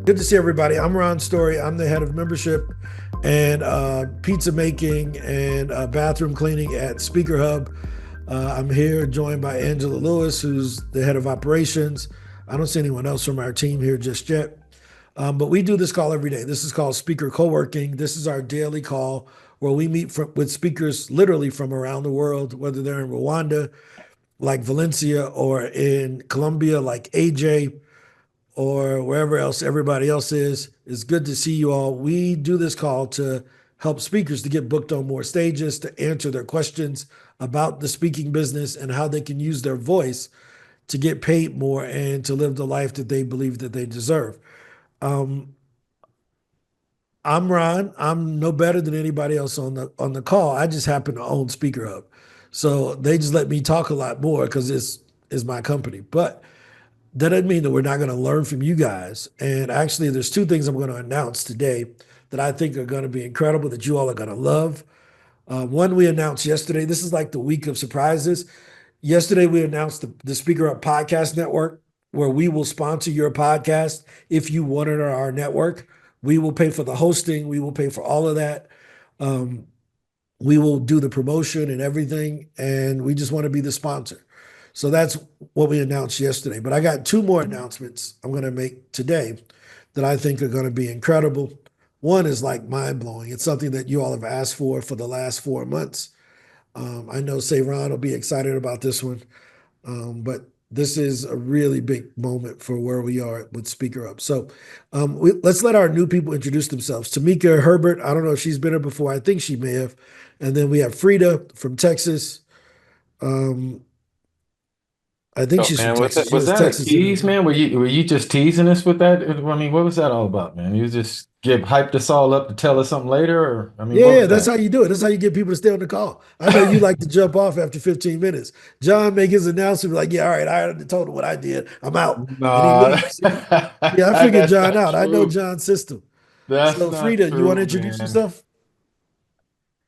Good to see everybody. I'm Ron Story. I'm the head of membership and pizza making and bathroom cleaning at SpeakerHub. I'm here joined by Angela Lewis, who's the head of operations. I don't see anyone else from our team here just yet. But we do this call every day. This is called Speaker Co-working. This is our daily call where we meet with speakers literally from around the world, whether they're in Rwanda, like Valencia, or in Colombia, like AJ, or wherever else everybody else is. It's good to see you all. We do this call to help speakers to get booked on more stages, to answer their questions about the speaking business and how they can use their voice to get paid more and to live the life that they believe that they deserve. Um, I'm Ron. I'm no better than anybody else on the call. I just happen to own SpeakerHub, so they just let me talk a lot more because it's my company. But that doesn't mean that we're not going to learn from you guys. And actually, there's two things I'm going to announce today that I think are going to be incredible that you all are going to love. One we announced yesterday. This is like the week of surprises. Yesterday, we announced the Speaker Up Podcast Network, where we will sponsor your podcast if you want it on our network. We will pay for the hosting. We will pay for all of that. Um, we will do the promotion and everything, and we just want to be the sponsor. So that's what we announced yesterday. But I got two more announcements I'm going to make today that I think are going to be incredible. One is like mind blowing. It's something that you all have asked for the last 4 months. I know Sayron will be excited about this one, but this is a really big moment for where we are with Speaker Up. So let's let our new people introduce themselves. Tamika Herbert, I don't know if she's been here before. I think she may have. And then we have Frida from Texas. Um, I think Oh she's from man, was Texas. that She was has that a Texas in her tease, name. man? Were you just teasing us with that? I mean, what was that all about, man? You just get hyped us all up to tell us something later, or I mean, Yeah, what yeah, was that's that? how you do it. That's how you get people to stay on the call. I know you like to jump off after 15 minutes. John make his announcement like, yeah, all right, I already told him what I did. I'm out. And he No, leaves. Yeah, I figured that's John not out. I know true. John's system. That's So not Frida, you want to true, introduce man. yourself?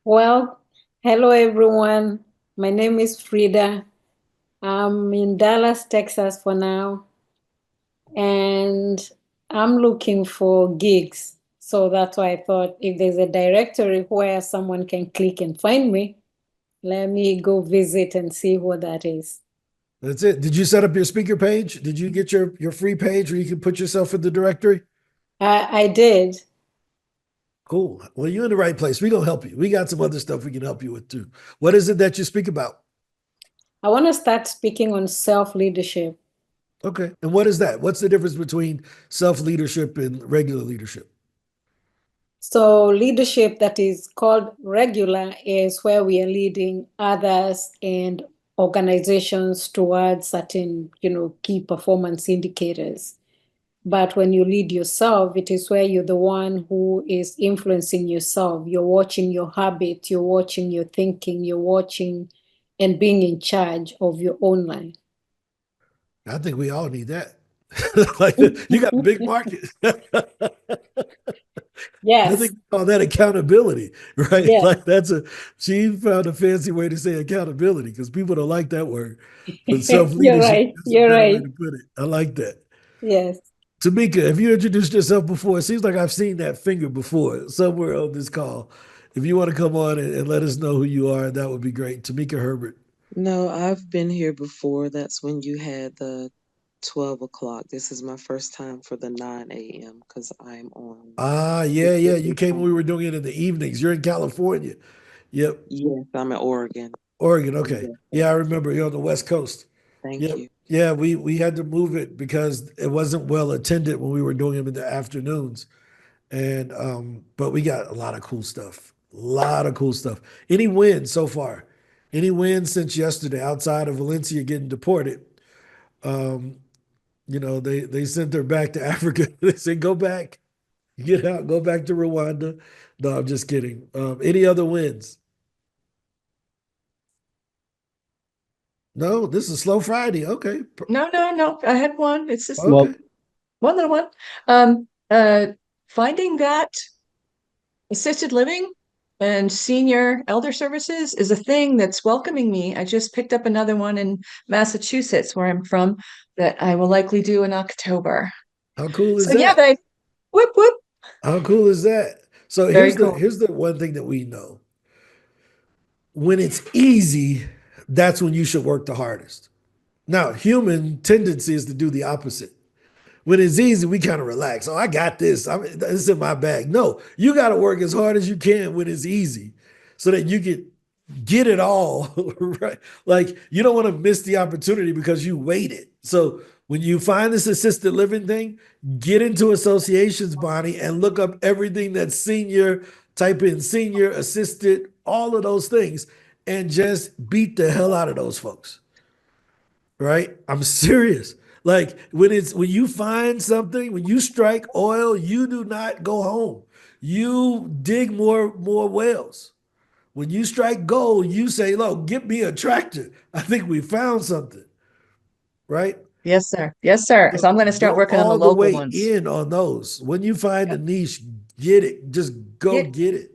Well, hello everyone. My name is Frida. I'm in Dallas, Texas for now, and I'm looking for gigs. So that's why I thought if there's a directory where someone can click and find me, let me go visit and see what that is. That's it. Did you set up your speaker page? Did you get your free page where you can put yourself in the directory? I did. Cool. Well, you're in the right place. We're gonna help you. We got some other stuff we can help you with too. What is it that you speak about? I want to start speaking on self-leadership. Okay. And what is that? What's the difference between self-leadership and regular leadership? So leadership that is called regular is where we are leading others and organizations towards certain, key performance indicators. But when you lead yourself, it is where you're the one who is influencing yourself. You're watching your habit, you're watching your thinking, you're watching and being in charge of your own life. I think we all need that. Like you got a big market. I Yes, think we call that accountability, right? yes. Like she found a fancy way to say accountability because people don't like that word. But You're self-leadership, right. that's a You're better way right. to put it. I like that. Yes. Tamika, have you introduced yourself before? It seems like I've seen that finger before somewhere on this call. If you want to come on and let us know who you are, that would be great. Tamika Herbert. No, I've been here before. That's when you had the 12 o'clock. This is my first time for the 9 a.m. because I'm on Ah, yeah, yeah. You Pacific came when we were time. doing it in the evenings. You're in California. Yep. Yes, I'm in Oregon. Oregon. So Okay. yes, Yeah, I remember you're on the West Coast. thank Yep. you. Yeah, we had to move it because it wasn't well attended when we were doing them in the afternoons. And but we got a lot of cool stuff. A lot of cool stuff. Any wins so far? Any wins since yesterday outside of Valencia getting deported? Um, they sent her back to Africa. They said, go back, get out, go back to Rwanda. No, I'm just kidding. Any other wins? No, this is Slow Friday. Okay. No, no, no. I had one. It's just Okay. one little one. Um, uh, Finding that assisted living and senior elder services is a thing that's welcoming me. I just picked up another one in Massachusetts, where I'm from, that I will likely do in October. How cool is So yeah, that? Whoop, whoop. How cool is that? So Very here's the cool. here's the one thing that we know. When it's easy, that's when you should work the hardest. Now, human tendency is to do the opposite. When it's easy, we kind of relax. Oh, I got this. It's in my bag. No, you got to work as hard as you can when it's easy so that you can get it all, right? Like you don't want to miss the opportunity because you waited. So when you find this assisted living thing, get into associations, Bonnie, and look up everything that's senior, type in senior, assisted, all of those things, and just beat the hell out of those folks. Right? I'm serious. Like when you find something, when you strike oil, you do not go home. You dig more wells. When you strike gold, you say, "Look, get me a tractor. I think we found something." Right? Yes, sir. Yes, sir. So I'm going to start Go working on the all the local way ones. in on those. When you find a Yep. niche, get it. Just go Get, get it.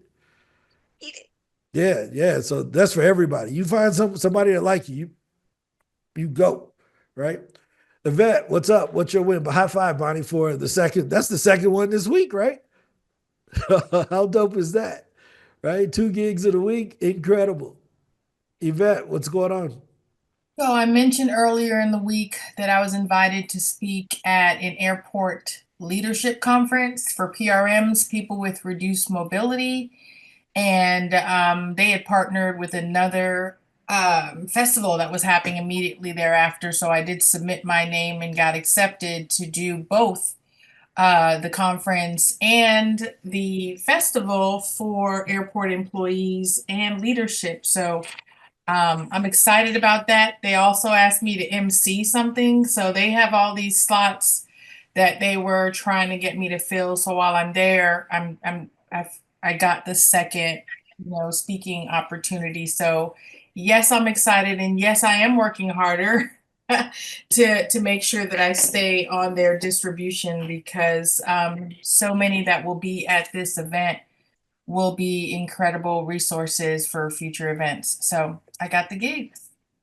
eat it. Yeah, yeah. So that's for everybody. You find somebody that like you go, right? Yvette, what's up? What's your win? But high five, Bonnie, for the second. That's the second one this week, right? How dope is that? Right? 2 gigs in a week. Incredible. Yvette, what's going on? So I mentioned earlier in the week that I was invited to speak at an airport leadership conference for PRMs, people with reduced mobility. And they had partnered with another festival that was happening immediately thereafter. So I did submit my name and got accepted to do both the conference and the festival for airport employees and leadership. So I'm excited about that. They also asked me to MC something, so they have all these slots that they were trying to get me to fill. So while I'm there, I got the second, speaking opportunity. So yes, I'm excited, and yes, I am working harder to make sure that I stay on their distribution because so many that will be at this event will be incredible resources for future events. So I got the gig.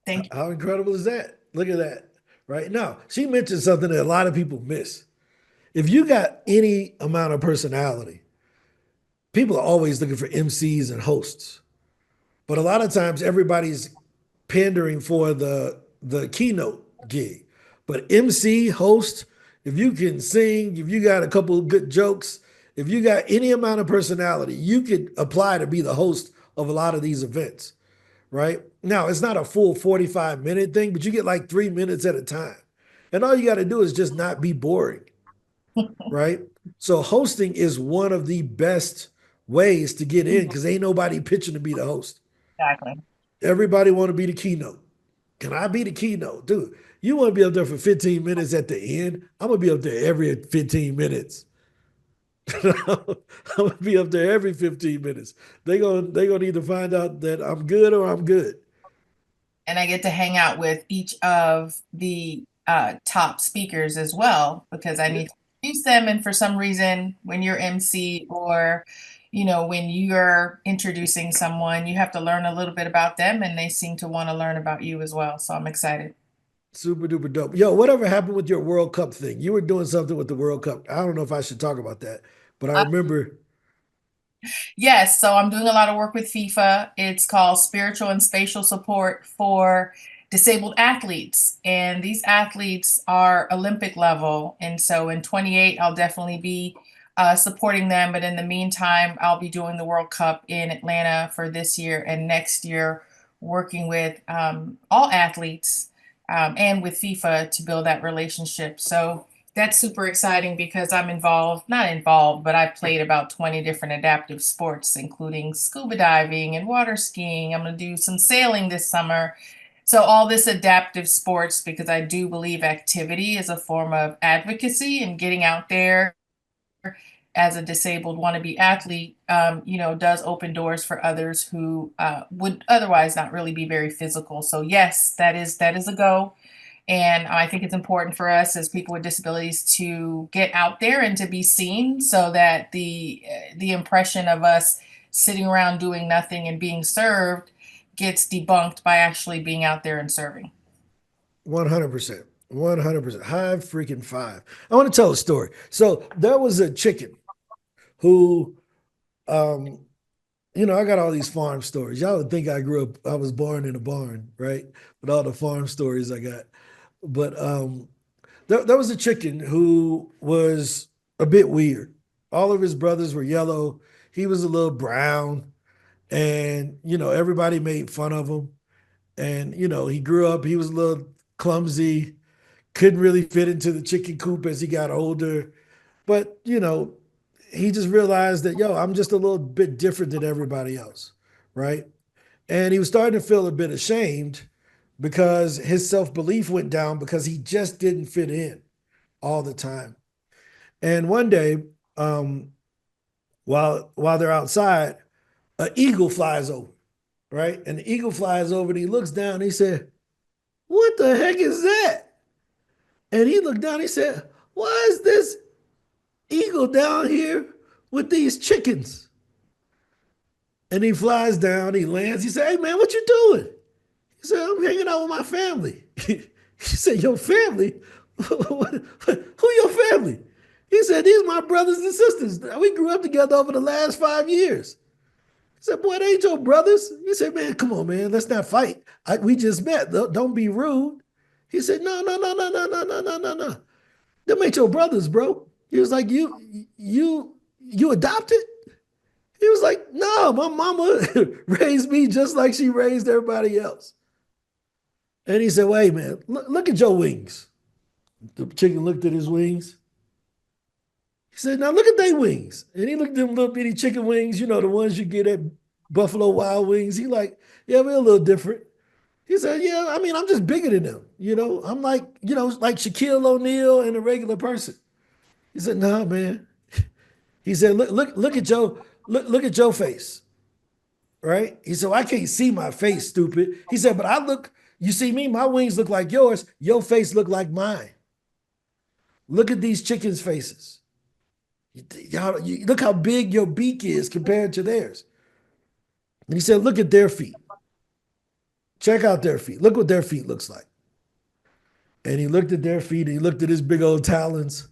Thank you. How incredible is that? Look at that. Right now, she mentioned something that a lot of people miss. If you got any amount of personality, people are always looking for MCs and hosts. But a lot of times everybody's pandering for the keynote gig. But MC, host, if you can sing, if you got a couple of good jokes, if you got any amount of personality, you could apply to be the host of a lot of these events, right? Now, it's not a full 45-minute thing, but you get like 3 minutes at a time. And all you got to do is just not be boring, right? So hosting is one of the best ways to get in because ain't nobody pitching to be the host. Exactly. Everybody want to be the keynote. Can I be the keynote? Dude, you want to be up there for 15 minutes at the end? I'm going to be up there every 15 minutes. I'm going to be up there every 15 minutes. They gonna either find out that I'm good or I'm good. And I get to hang out with each of the top speakers as well because I Yeah. need to introduce them. And for some reason, when you're MC or when you're introducing someone, you have to learn a little bit about them, and they seem to want to learn about you as well. So I'm excited. Super duper dope. Yo, whatever happened with your World Cup thing? You were doing something with the World Cup. I don't know if I should talk about that, but I remember. Yes, so I'm doing a lot of work with FIFA. It's called Spiritual and Spatial Support for Disabled Athletes. And these athletes are Olympic level. And so in 28, I'll definitely be supporting them. But in the meantime, I'll be doing the World Cup in Atlanta for this year and next year, working with all athletes and with FIFA to build that relationship. So that's super exciting because I'm not involved, but I've played about 20 different adaptive sports, including scuba diving and water skiing. I'm going to do some sailing this summer. So, all this adaptive sports, because I do believe activity is a form of advocacy and getting out there as a disabled wannabe athlete, does open doors for others who would otherwise not really be very physical. So, yes, that is a go. And I think it's important for us as people with disabilities to get out there and to be seen so that the impression of us sitting around doing nothing and being served gets debunked by actually being out there and serving. 100%. 100%. High freaking five. I want to tell a story. So there was a chicken who, um, I got all these farm stories. Y'all would think I was born in a barn, right? With all the farm stories I got. But there was a chicken who was a bit weird. All of his brothers were yellow. He was a little brown. And, everybody made fun of him. And, he grew up, he was a little clumsy, couldn't really fit into the chicken coop as he got older. But, he just realized that, I'm just a little bit different than everybody else, right? And he was starting to feel a bit ashamed because his self-belief went down because he just didn't fit in all the time. And one day, while they're outside, an eagle flies over, right? And the eagle flies over and he looks down and he said, "What the heck is that?" And he looked down, he said, "Why is this eagle down here with these chickens?" And he flies down, he lands, he said, "Hey man, what you doing?" He said, "I'm hanging out with my family." He said, "Your family? Who your family?" He said, "These are my brothers and sisters. We grew up together over the last 5 years." He said, "Boy, they ain't your brothers." He said, "Man, come on, man, let's not fight. We just met. Don't be rude." He said, "No, no, no, no, no, no, no, no, no, no. Them ain't your brothers, bro." He was like, You adopted?" He was like, "No, my mama raised me just like she raised everybody else." And he said, "Wait, man, look at your wings." The chicken looked at his wings. He said, "Now look at their wings." And he looked at them little bitty chicken wings, the ones you get at Buffalo Wild Wings. He like, "Yeah, we're a little different." He said, "Yeah, I mean, I'm just bigger than them. I'm like, like Shaquille O'Neal and a regular person." He said, "Nah, man." He said, look at look at your face, right?" He said, "Well, I can't see my face, stupid." He said, "But you see me, my wings look like yours, your face look like mine. Look at these chickens' faces. Look how big your beak is compared to theirs." And he said, "Look at their feet. Check out their feet. Look what their feet looks like." And he looked at their feet and he looked at his big old talons.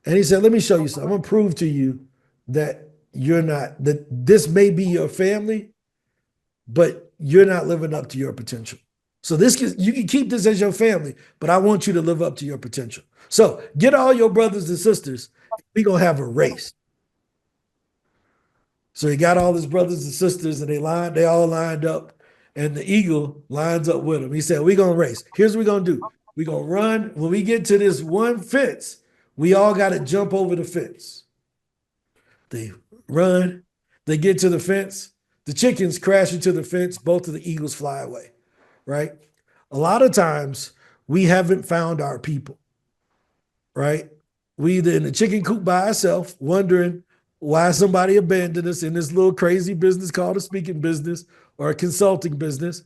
And he said, "Let me show you something. I'm gonna prove to you that that this may be your family, but you're not living up to your potential. So you can keep this as your family, but I want you to live up to your potential. So get all your brothers and sisters. We're gonna have a race." So he got all his brothers and sisters, and they all lined up, and the eagle lines up with him. He said, "We're gonna race. Here's what we're gonna do. We're gonna run. When we get to this one fence, we all gotta jump over the fence." They run, they get to the fence, the chickens crash into the fence, both of the eagles fly away, right? A lot of times we haven't found our people, right? We either in the chicken coop by ourselves, wondering why somebody abandoned us in this little crazy business called a speaking business or a consulting business,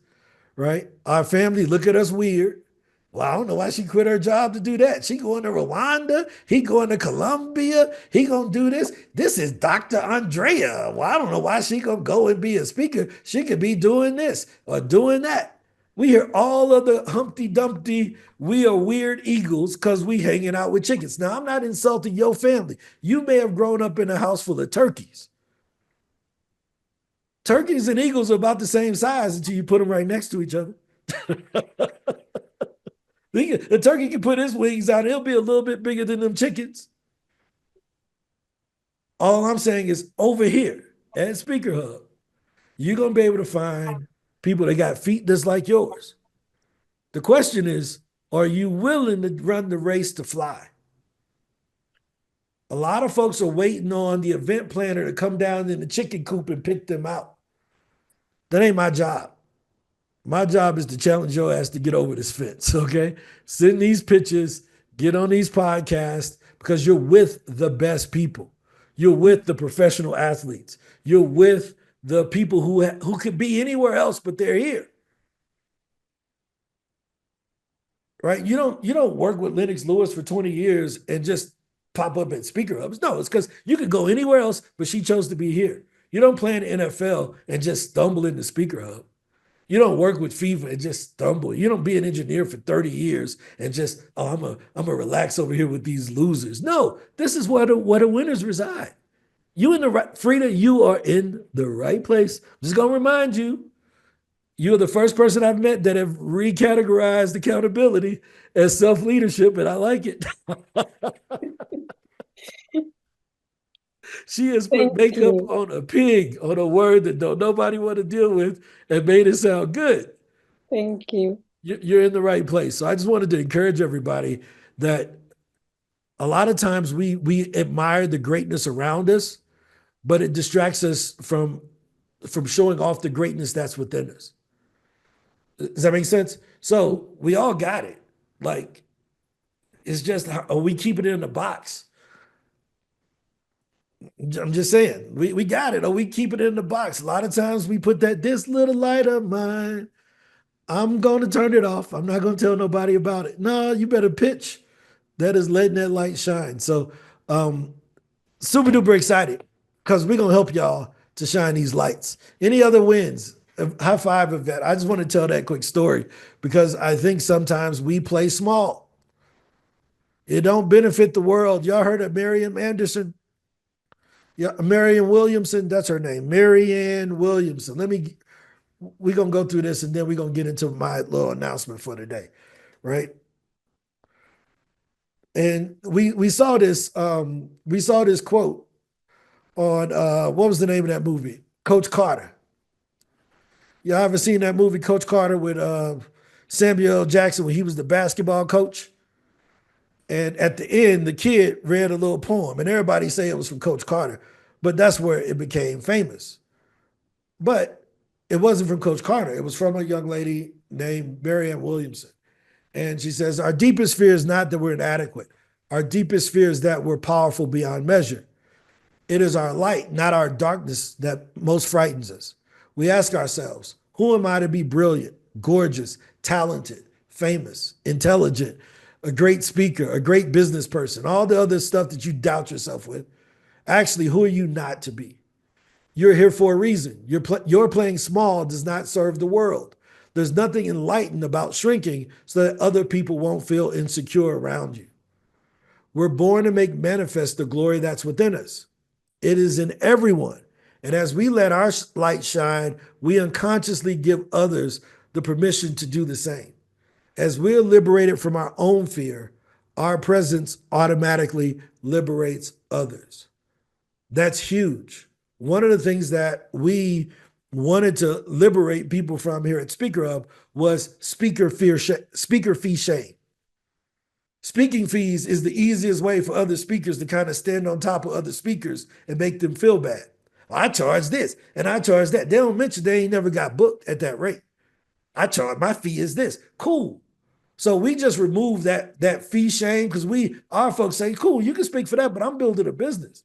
right? Our family look at us weird. "Well, I don't know why she quit her job to do that. She going to Rwanda. He going to Colombia. He going to do this. This is Dr. Andrea. Well, I don't know why she going to go and be a speaker. She could be doing this or doing that." We hear all of the Humpty Dumpty, we are weird eagles because we hanging out with chickens. Now, I'm not insulting your family. You may have grown up in a house full of turkeys. Turkeys and eagles are about the same size until you put them right next to each other. The turkey can put his wings out. He'll be a little bit bigger than them chickens. All I'm saying is over here at SpeakerHub, you're going to be able to find people that got feet just like yours. The question is, are you willing to run the race to fly? A lot of folks are waiting on the event planner to come down in the chicken coop and pick them out. That ain't my job. My job is to challenge your ass to get over this fence, okay? Send these pictures, get on these podcasts, because you're with the best people. You're with the professional athletes. You're with the people who could be anywhere else, but they're here. Right? You don't work with Lennox Lewis for 20 years and just pop up at SpeakerHubs. No, it's because you could go anywhere else, but she chose to be here. You don't play in the NFL and just stumble into SpeakerHub. You don't work with FIFA and just stumble. You don't be an engineer for 30 years and just, oh, I'm a relax over here with these losers. No, this is where the winners reside. You in the right, Frida, you are in the right place. I'm just gonna remind you, you're the first person I've met that have recategorized accountability as self-leadership, and I like it. She has put Thank makeup you. on a pig, on a word that don't nobody want to deal with, and made it sound good. Thank you. You're in the right place. So I just wanted to encourage everybody that a lot of times we admire the greatness around us, but it distracts us from showing off the greatness that's within us. Does that make sense? So we all got it. Like, it's just, are we keeping it in the box? I'm just saying, we got it. Are we keeping it in the box? A lot of times we put this little light of mine, I'm going to turn it off. I'm not going to tell nobody about it. No, you better pitch. That is letting that light shine. So super duper excited because we're going to help y'all to shine these lights. Any other wins? High five of that. I just want to tell that quick story because I think sometimes we play small. It don't benefit the world. Y'all heard of Marian Anderson? Yeah, Marianne Williamson, that's her name. Marianne Williamson. We're going to go through this and then we're going to get into my little announcement for today, right? And we saw this quote on what was the name of that movie? Coach Carter. Y'all ever seen that movie, Coach Carter, with Samuel L. Jackson when he was the basketball coach? And at the end, the kid read a little poem, and everybody say it was from Coach Carter, but that's where it became famous. But it wasn't from Coach Carter. It was from a young lady named Marianne Williamson. And she says, our deepest fear is not that we're inadequate. Our deepest fear is that we're powerful beyond measure. It is our light, not our darkness, that most frightens us. We ask ourselves, who am I to be brilliant, gorgeous, talented, famous, intelligent, a great speaker, a great business person, all the other stuff that you doubt yourself with? Actually, who are you not to be? You're here for a reason. Your playing small does not serve the world. There's nothing enlightened about shrinking so that other people won't feel insecure around you. We're born to make manifest the glory that's within us. It is in everyone. And as we let our light shine, we unconsciously give others the permission to do the same. As we're liberated from our own fear, our presence automatically liberates others. That's huge. One of the things that we wanted to liberate people from here at SpeakerHub was speaker fee shame. Speaking fees is the easiest way for other speakers to kind of stand on top of other speakers and make them feel bad. I charge this and I charge that. They don't mention they ain't never got booked at that rate. I charge, my fee is this. Cool. So we just removed that fee shame because our folks say, cool, you can speak for that, but I'm building a business.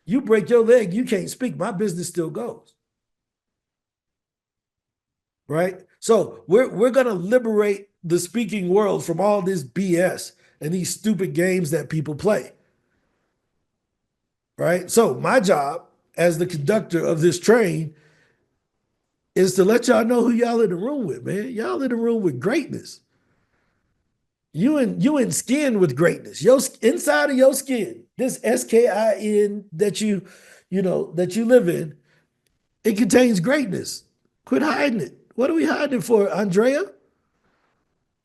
You break your leg, you can't speak. My business still goes. Right? So we're going to liberate the speaking world from all this BS and these stupid games that people play. Right? So my job as the conductor of this train is to let y'all know who y'all in the room with, man. Y'all in the room with greatness. You in skin with greatness. Your inside of your skin, this SKIN that you live in, it contains greatness. Quit hiding it. What are we hiding it for, Andrea?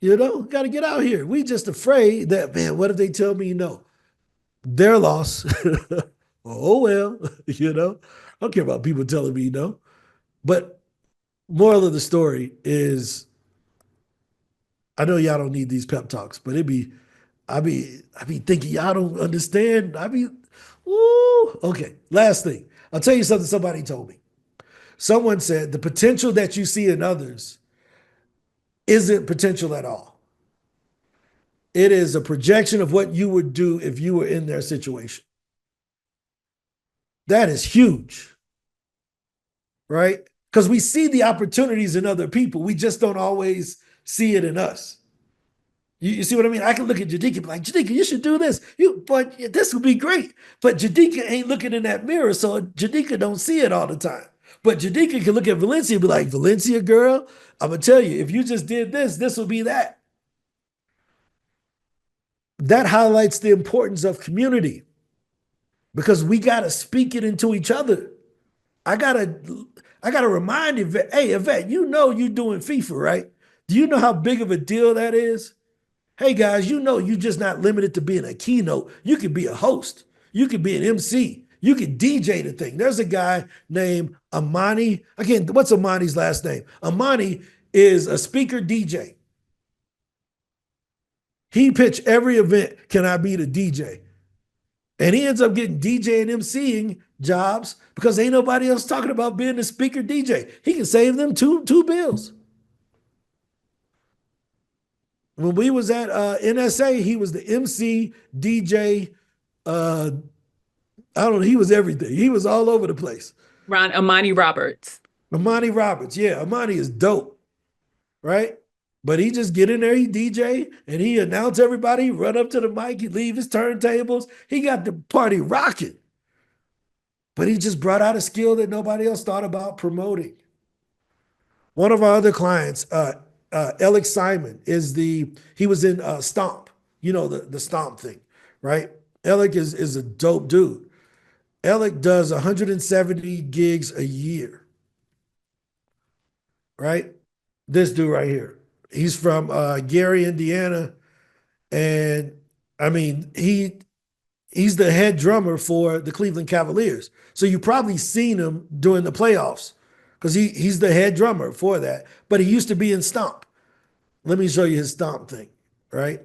Got to get out here. We just afraid that, man, what if they tell me no? Their loss. Oh, well, I don't care about people telling me no. But moral of the story is, I know y'all don't need these pep talks, but I be thinking y'all don't understand. Okay. Last thing. I'll tell you something somebody told me. Someone said the potential that you see in others isn't potential at all. It is a projection of what you would do if you were in their situation. That is huge, right? Because we see the opportunities in other people. We just don't always see it in us. You see what I mean? I can look at Jadika and be like, Jadika, you should do this. But this would be great. But Jadika ain't looking in that mirror, so Jadika don't see it all the time. But Jadika can look at Valencia and be like, Valencia girl, I'm gonna tell you, if you just did this, this will be that. That highlights the importance of community because we gotta speak it into each other. I gotta remind Yvette, hey Yvette, you know you're doing FIFA, right? Do you know how big of a deal that is? Hey guys, you know you're just not limited to being a keynote. You could be a host. You could be an MC. You could DJ the thing. There's a guy named Amani. Again, what's Amani's last name? Amani is a speaker DJ. He pitched every event, can I be the DJ? And he ends up getting DJ and MCing jobs because ain't nobody else talking about being a speaker DJ. He can save them two bills. When we was at NSA, he was the MC, DJ. I don't know. He was everything. He was all over the place. Amani Roberts. Amani Roberts. Yeah, Amani is dope, right? But he just get in there, he DJ, and he announce everybody, he run up to the mic, he leave his turntables. He got the party rocking. But he just brought out a skill that nobody else thought about promoting. One of our other clients, Alex Simon, he was in Stomp, you know, the Stomp thing, right? Alec is a dope dude. Alec does 170 gigs a year, right? This dude right here. He's from Gary, Indiana. And I mean, he's the head drummer for the Cleveland Cavaliers. So you probably seen him during the playoffs because he's the head drummer for that. But he used to be in Stomp. Let me show you his Stomp thing, right?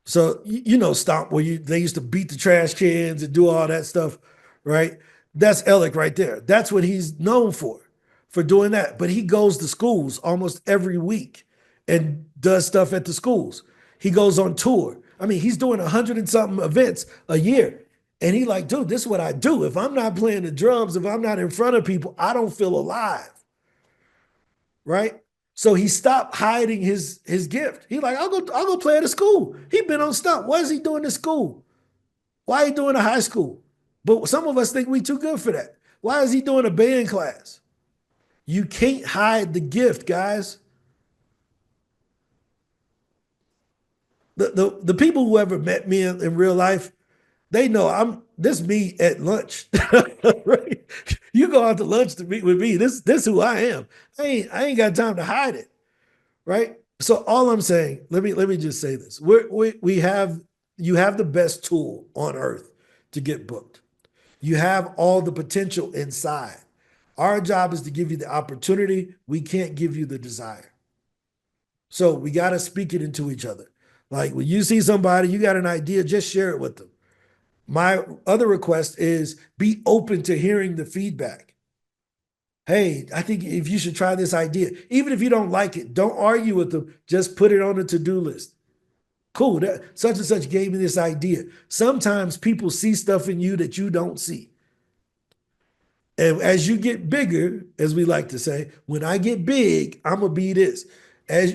So you know Stomp, where they used to beat the trash cans and do all that stuff, right? That's Alec right there. That's what he's known for doing that. But he goes to schools almost every week and does stuff at the schools. He goes on tour. I mean, he's doing 100 and something events a year. And he like, dude, this is what I do. If I'm not playing the drums, if I'm not in front of people, I don't feel alive, right? So he stopped hiding his gift. He like, I'll go play at a school. He been on Stomp. What is he doing at school? Why he doing a high school? But some of us think we too good for that. Why is he doing a band class? You can't hide the gift, guys. The people who ever met me in real life, they know this me at lunch. Right? You go out to lunch to meet with me. This who I am. I ain't got time to hide it. Right? So all I'm saying, let me just say this. You have the best tool on earth to get booked. You have all the potential inside. Our job is to give you the opportunity. We can't give you the desire. So we got to speak it into each other. Like when you see somebody, you got an idea, just share it with them. My other request is be open to hearing the feedback. Hey, I think if you should try this idea, even if you don't like it, don't argue with them. Just put it on the to-do list. Cool, such and such gave me this idea. Sometimes people see stuff in you that you don't see. And as you get bigger, as we like to say, when I get big, I'm going to be this.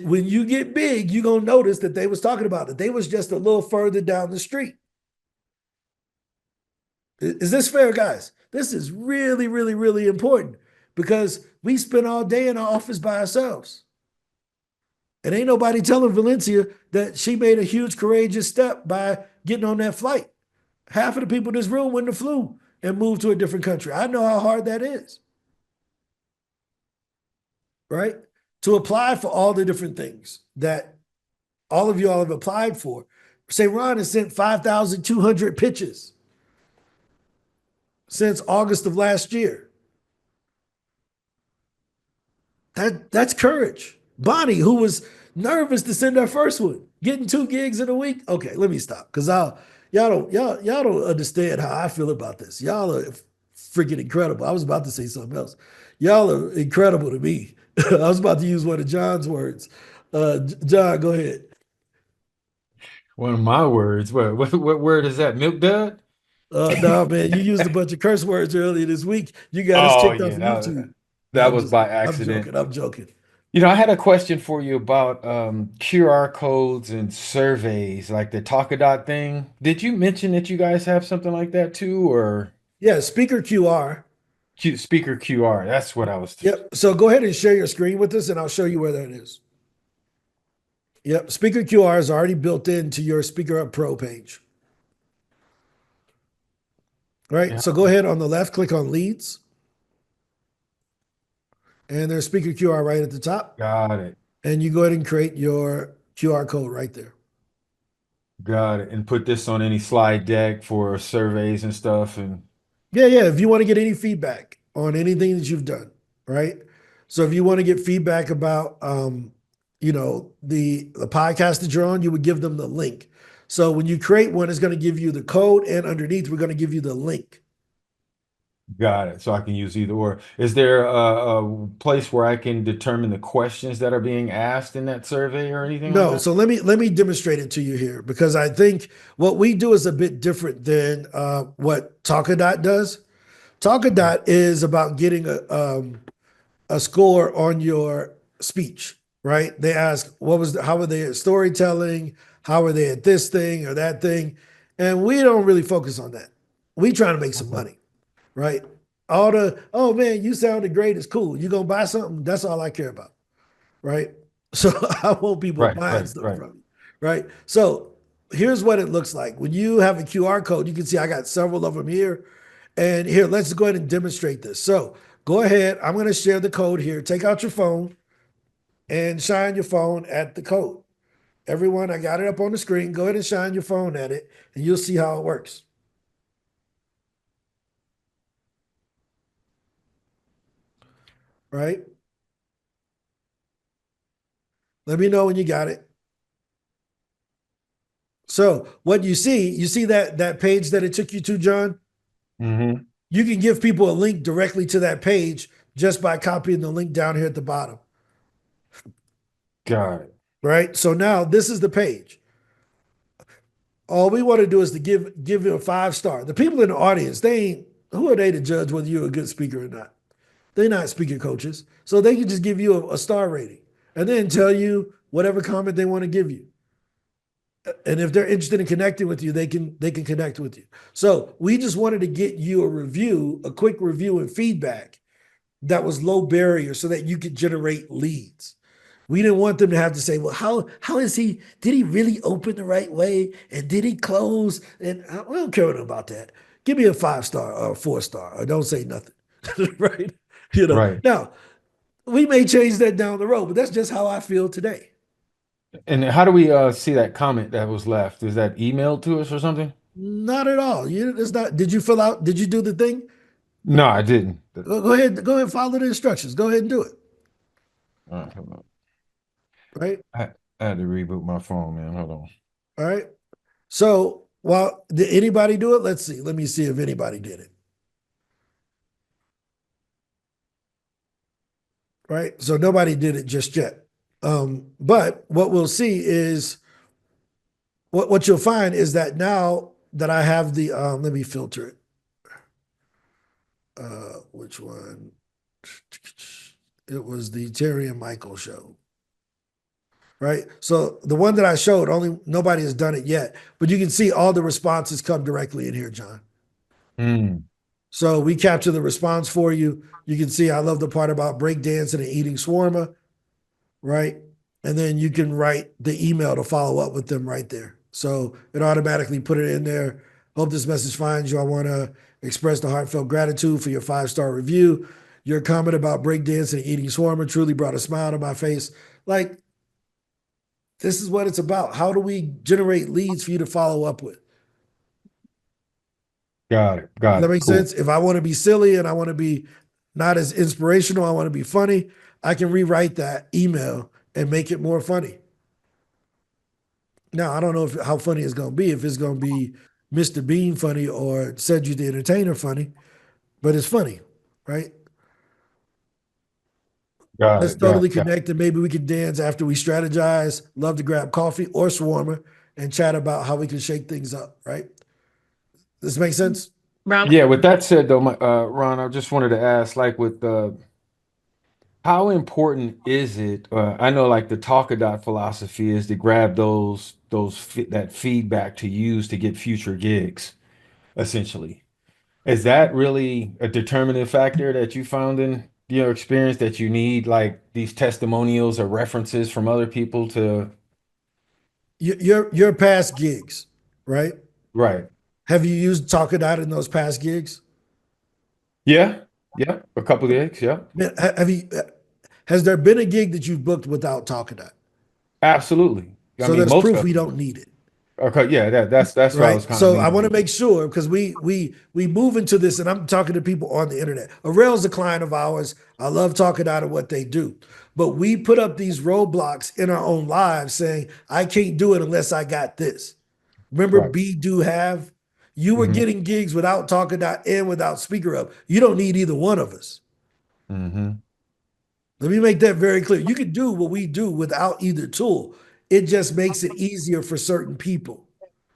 When you get big, you're going to notice that they was talking about it. They was just a little further down the street. Is this fair, guys? This is really, really, really important because we spend all day in our office by ourselves. And ain't nobody telling Valencia that she made a huge courageous step by getting on that flight. Half of the people in this room wouldn't have flew and moved to a different country. I know how hard that is. Right? To apply for all the different things that all of y'all have applied for. Say Ron has sent 5,200 pitches since August of last year. That's courage. Bonnie, who was nervous to send her first one, getting 2 gigs in a week. Okay, let me stop because y'all don't understand how I feel about this. Y'all are freaking incredible. I was about to say something else. Y'all are incredible to me. I was about to use one of John's words. John, go ahead. One of my words. What word is that? Milk dud? No, man, you used a bunch of curse words earlier this week. You got us kicked off of YouTube. That was by accident. I'm joking. You know, I had a question for you about QR codes and surveys, like the Talkadot thing. Did you mention that you guys have something like that too, or? Yeah, Speaker QR. Speaker QR. That's what I was. Yep. So go ahead and share your screen with us, and I'll show you where that is. Yep. Speaker QR is already built into your SpeakerHub Pro page. Right. Yeah. So go ahead on the left, click on leads. And there's Speaker QR right at the top. Got it. And you go ahead and create your QR code right there. Got it. And put this on any slide deck for surveys and stuff. And yeah, if you want to get any feedback on anything that you've done, right? So if you want to get feedback about the podcast that you're on, you would give them the link. So when you create one, it's going to give you the code, and underneath we're going to give you the link. Got it. So I can use either or. Is there a place where I can determine the questions that are being asked in that survey or anything like No, that? so let me demonstrate it to you here, because I think what we do is a bit different than what Talkadot does. Talkadot is about getting a score on your speech, right? They ask how were they at storytelling, how were they at this thing or that thing, and we don't really focus on that. We trying to make some money, right? Oh man, you sounded great, it's cool. You gonna buy something? That's all I care about, right? So I want people buying stuff from me, right? So here's what it looks like. When you have a QR code, you can see I got several of them here. And here, let's go ahead and demonstrate this. So go ahead. I'm going to share the code here. Take out your phone and shine your phone at the code. Everyone, I got it up on the screen. Go ahead and shine your phone at it, and you'll see how it works. Right? Let me know when you got it. So what you see that page that it took you to, John? Mm-hmm. You can give people a link directly to that page just by copying the link down here at the bottom. Got it. Right? So now this is the page. All we want to do is to give you a 5-star. The people in the audience, who are they to judge whether you're a good speaker or not? They're not speaker coaches. So they can just give you a star rating and then tell you whatever comment they want to give you. And if they're interested in connecting with you, they can connect with you. So we just wanted to get you a quick review and feedback that was low barrier so that you could generate leads. We didn't want them to have to say, well, how is he, did he really open the right way? And did he close? And we don't care about that. Give me a 5-star or a 4-star or don't say nothing, right? Right. Now, we may change that down the road, but that's just how I feel today. And how do we see that comment that was left? Is that emailed to us or something? Not at all. It's not. Did you do the thing? No, I didn't. Go ahead and follow the instructions. Go ahead and do it. All right, hold on. Right? I had to reboot my phone, man. Hold on. All right. So, did anybody do it? Let's see. Let me see if anybody did it. Right? So nobody did it just yet. But what we'll see is what you'll find is that now that I have the let me filter it. Which one? It was the Terry and Michael show. Right? So the one that I showed, nobody has done it yet, but you can see all the responses come directly in here, John. So we capture the response for you. You can see I love the part about breakdancing and eating shawarma, right? And then you can write the email to follow up with them right there. So it automatically put it in there. Hope this message finds you. I want to express the heartfelt gratitude for your 5-star review. Your comment about breakdancing and eating shawarma truly brought a smile to my face. Like, this is what it's about. How do we generate leads for you to follow up with? Got it. Does that make sense? If I want to be silly and I want to be not as inspirational, I want to be funny, I can rewrite that email and make it more funny. Now, I don't know how funny it's going to be, if it's going to be Mr. Bean funny or Cedric the Entertainer funny, but it's funny, right? Let's totally connect, and maybe we can dance after we strategize, love to grab coffee or shawarma and chat about how we can shake things up, right? Does this make sense? Ron? Yeah, with that said, though, Ron, I just wanted to ask, like, with how important is it? I know, like, the Talkadot philosophy is to grab that feedback to use to get future gigs, essentially. Is that really a determinative factor that you found in your experience, that you need like these testimonials or references from other people to? Your past gigs, right? Right. Have you used Talkadot in those past gigs? Yeah. Yeah. A couple of eggs. Yeah. Man, have you? Has there been a gig that you've booked without Talkadot? Absolutely. I So mean, that's most proof of we them. don't need it. Okay. Yeah. That's what I Right. was kind of So I leaning want to with. make sure because we move into this, and I'm talking to people on the internet. Arel's a client of ours. I love talking out of what they do. But we put up these roadblocks in our own lives saying, I can't do it unless I got this. Remember Right. Be Do Have? You were Mm-hmm. getting gigs without Talkadot and without SpeakerHub. You don't need either one of us. Mm-hmm. Let me make that very clear. You can do what we do without either tool. It just makes it easier for certain people.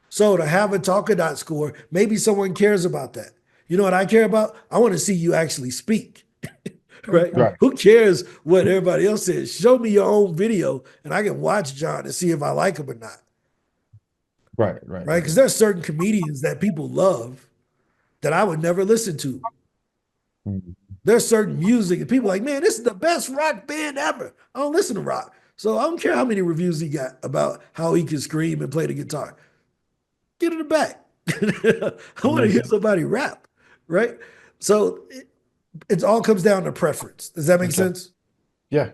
So to have a Talkadot score, maybe someone cares about that. You know what I care about? I want to see you actually speak, right? Right. Who cares what everybody else says? Show me your own video and I can watch John and see if I like him or not, Right. Right. right? Because Right. there's certain comedians that people love that I would never listen to. Mhm. There's certain music and people are like, man, this is the best rock band ever. I don't listen to rock. So I don't care how many reviews he got about how he can scream and play the guitar. Get in the back. I That want to makes hear sense. somebody rap, right? So it all comes down to preference. Does that make Okay. sense? Yeah.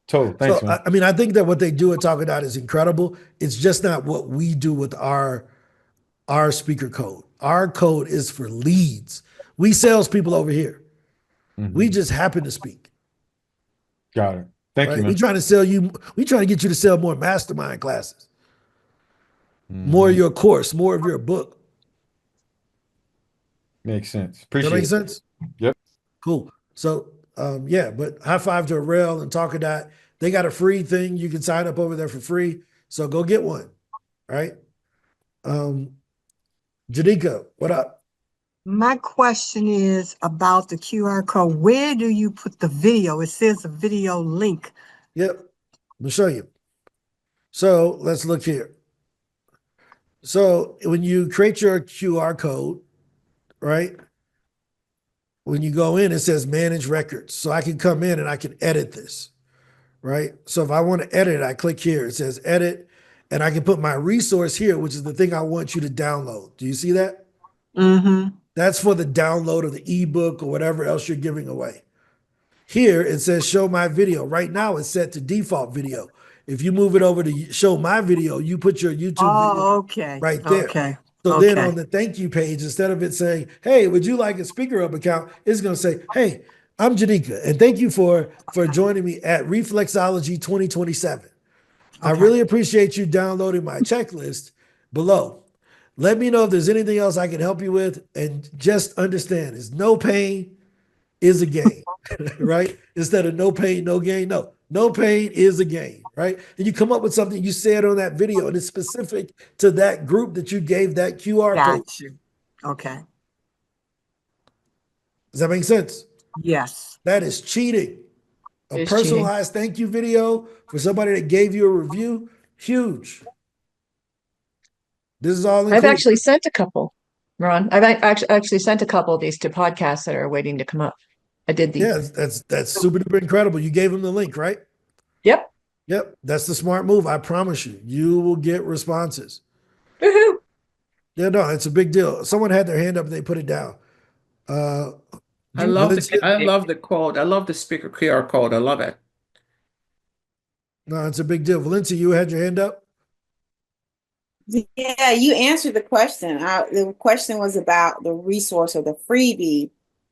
Total. Thanks, So man. I mean, I think that what they do at Talking Out is incredible. It's just not what we do with our speaker code. Our code is for leads. We salespeople over here. We Mm-hmm. just happen to speak, Got it. Thank you, right? We man. trying to sell you. We trying to get you to sell more mastermind classes, more of Mm-hmm. your course, more of your book. Makes sense. That Appreciate makes it. sense. Yep. Cool. So yeah, but high five to Rail and Talkadot. They got a free thing. You can sign up over there for free. So go get one. Right. Janika, what up? My question is about the QR code. Where do you put the video? It says a video link. Yep. Let me show you. So let's look here. So when you create your QR code, right? When you go in, it says manage records. So I can come in and I can edit this, right? So if I want to edit it, I click here. It says edit, and I can put my resource here, which is the thing I want you to download. Do you see that? Mm-hmm. That's for the download of the ebook or whatever else you're giving away. Here it says show my video. Right now it's set to default video. If you move it over to show my video, you put your YouTube video Oh, okay. right there. Okay. So then Okay. on the thank you page, instead of it saying, hey, would you like a SpeakerHub account? It's going to say, hey, I'm Janika, and thank you for joining me at Reflexology 2027. I Okay. really appreciate you downloading my checklist below. Let me know if there's anything else I can help you with. And just understand, it's no pain is a gain, right? Instead of no pain, no gain. No pain is a gain, right? And you come up with something you said on that video and it's specific to that group that you gave that QR code. Got you. Okay. Does that make sense? Yes. That is cheating. A It is cheating. personalized thank you video for somebody that gave you a review, huge. This is all included. I've actually sent a couple, Ron. I've actually sent a couple of these to podcasts that are waiting to come up. I did these. Yeah, that's super duper incredible. You gave them the link, right? Yep. Yep, that's the smart move. I promise you, you will get responses. Woohoo. Yeah, no, it's a big deal. Someone had their hand up and they put it down. I love Valencia? I love the code. I love the speaker QR code. I love it. No, it's a big deal. Valencia, you had your hand up? Yeah, you answered the question. The question was about the resource or the freebie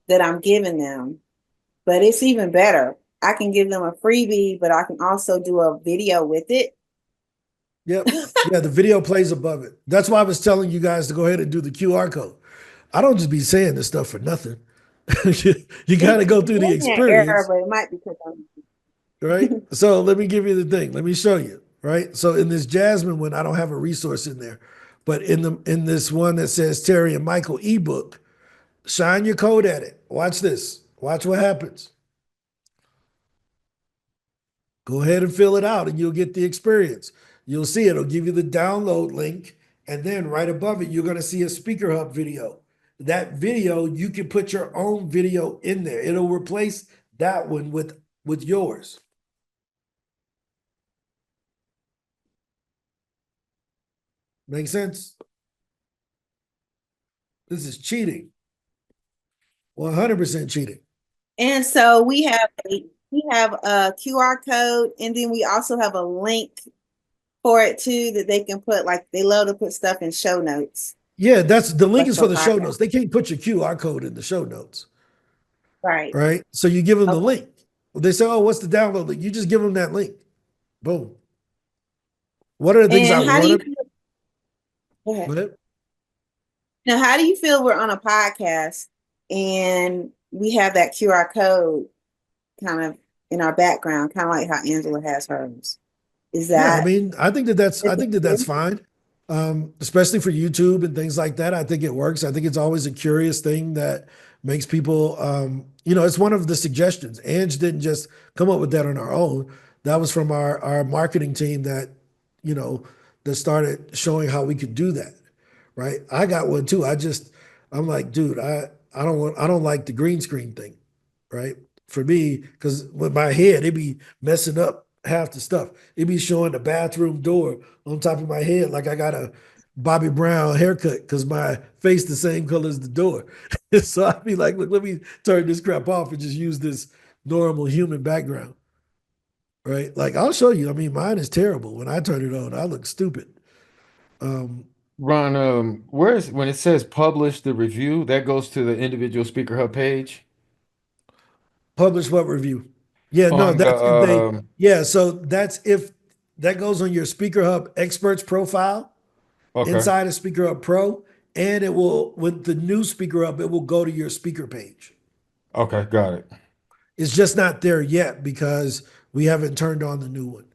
that I'm giving them, but it's even better. I can give them a freebie, but I can also do a video with it. Yep. Yeah, the video plays above it. That's why I was telling you guys to go ahead and do the QR code. I don't just be saying this stuff for nothing. You got to go through the It's an error, experience, but it might be because I'm right? So let me give you the thing. Let me show you, right? So in this Jasmine one, I don't have a resource in there, but in this one that says Terry and Michael ebook, shine your code at it. Watch this. Watch what happens. Go ahead and fill it out and you'll get the experience. You'll see it'll give you the download link. And then right above it, you're going to see a SpeakerHub video. that video, you can put your own video in there. It'll replace that one with yours. Make sense? This is cheating. 100% cheating. And so we have a QR code, and then we also have a link for it too that they can put, like they love to put stuff in show notes. Yeah, that's the link That's is for the the show podcast. notes. They can't put your QR code in the show notes. Right. Right. So you give them the Okay. link. They say, oh, what's the download link? You just give them that link. Boom. One of the things And I how do you want to feel? Go ahead. go ahead. Now, how do you feel we're on a podcast and we have that QR code kind of in our background, kind of like how Angela has hers? Is Yeah, I that mean, I think that's fine. Especially for YouTube and things like that. I think it works. I think it's always a curious thing that makes people it's one of the suggestions. Ange didn't just come up with that on our own. That was from our marketing team that, that started showing how we could do that. Right. I got one too. I'm like, dude, I don't like the green screen thing. Right. For me, because with my head, it be messing up half the stuff. It be showing the bathroom door on top of my head like I got a Bobby Brown haircut because my face the same color as the door. So I'd be like, look, let me turn this crap off and just use this normal human background. Right? Like I'll show you. I mean, mine is terrible. When I turn it on, I look stupid. Ron, when it says publish the review, that goes to the individual SpeakerHub page Publish what review? Yeah, no, on the that's if they, so that's if that goes on your SpeakerHub experts profile okay. inside of SpeakerHub Pro, and it will, with the new SpeakerHub, it will go to your speaker page. Okay, got it. It's just not there yet because we haven't turned on the new one,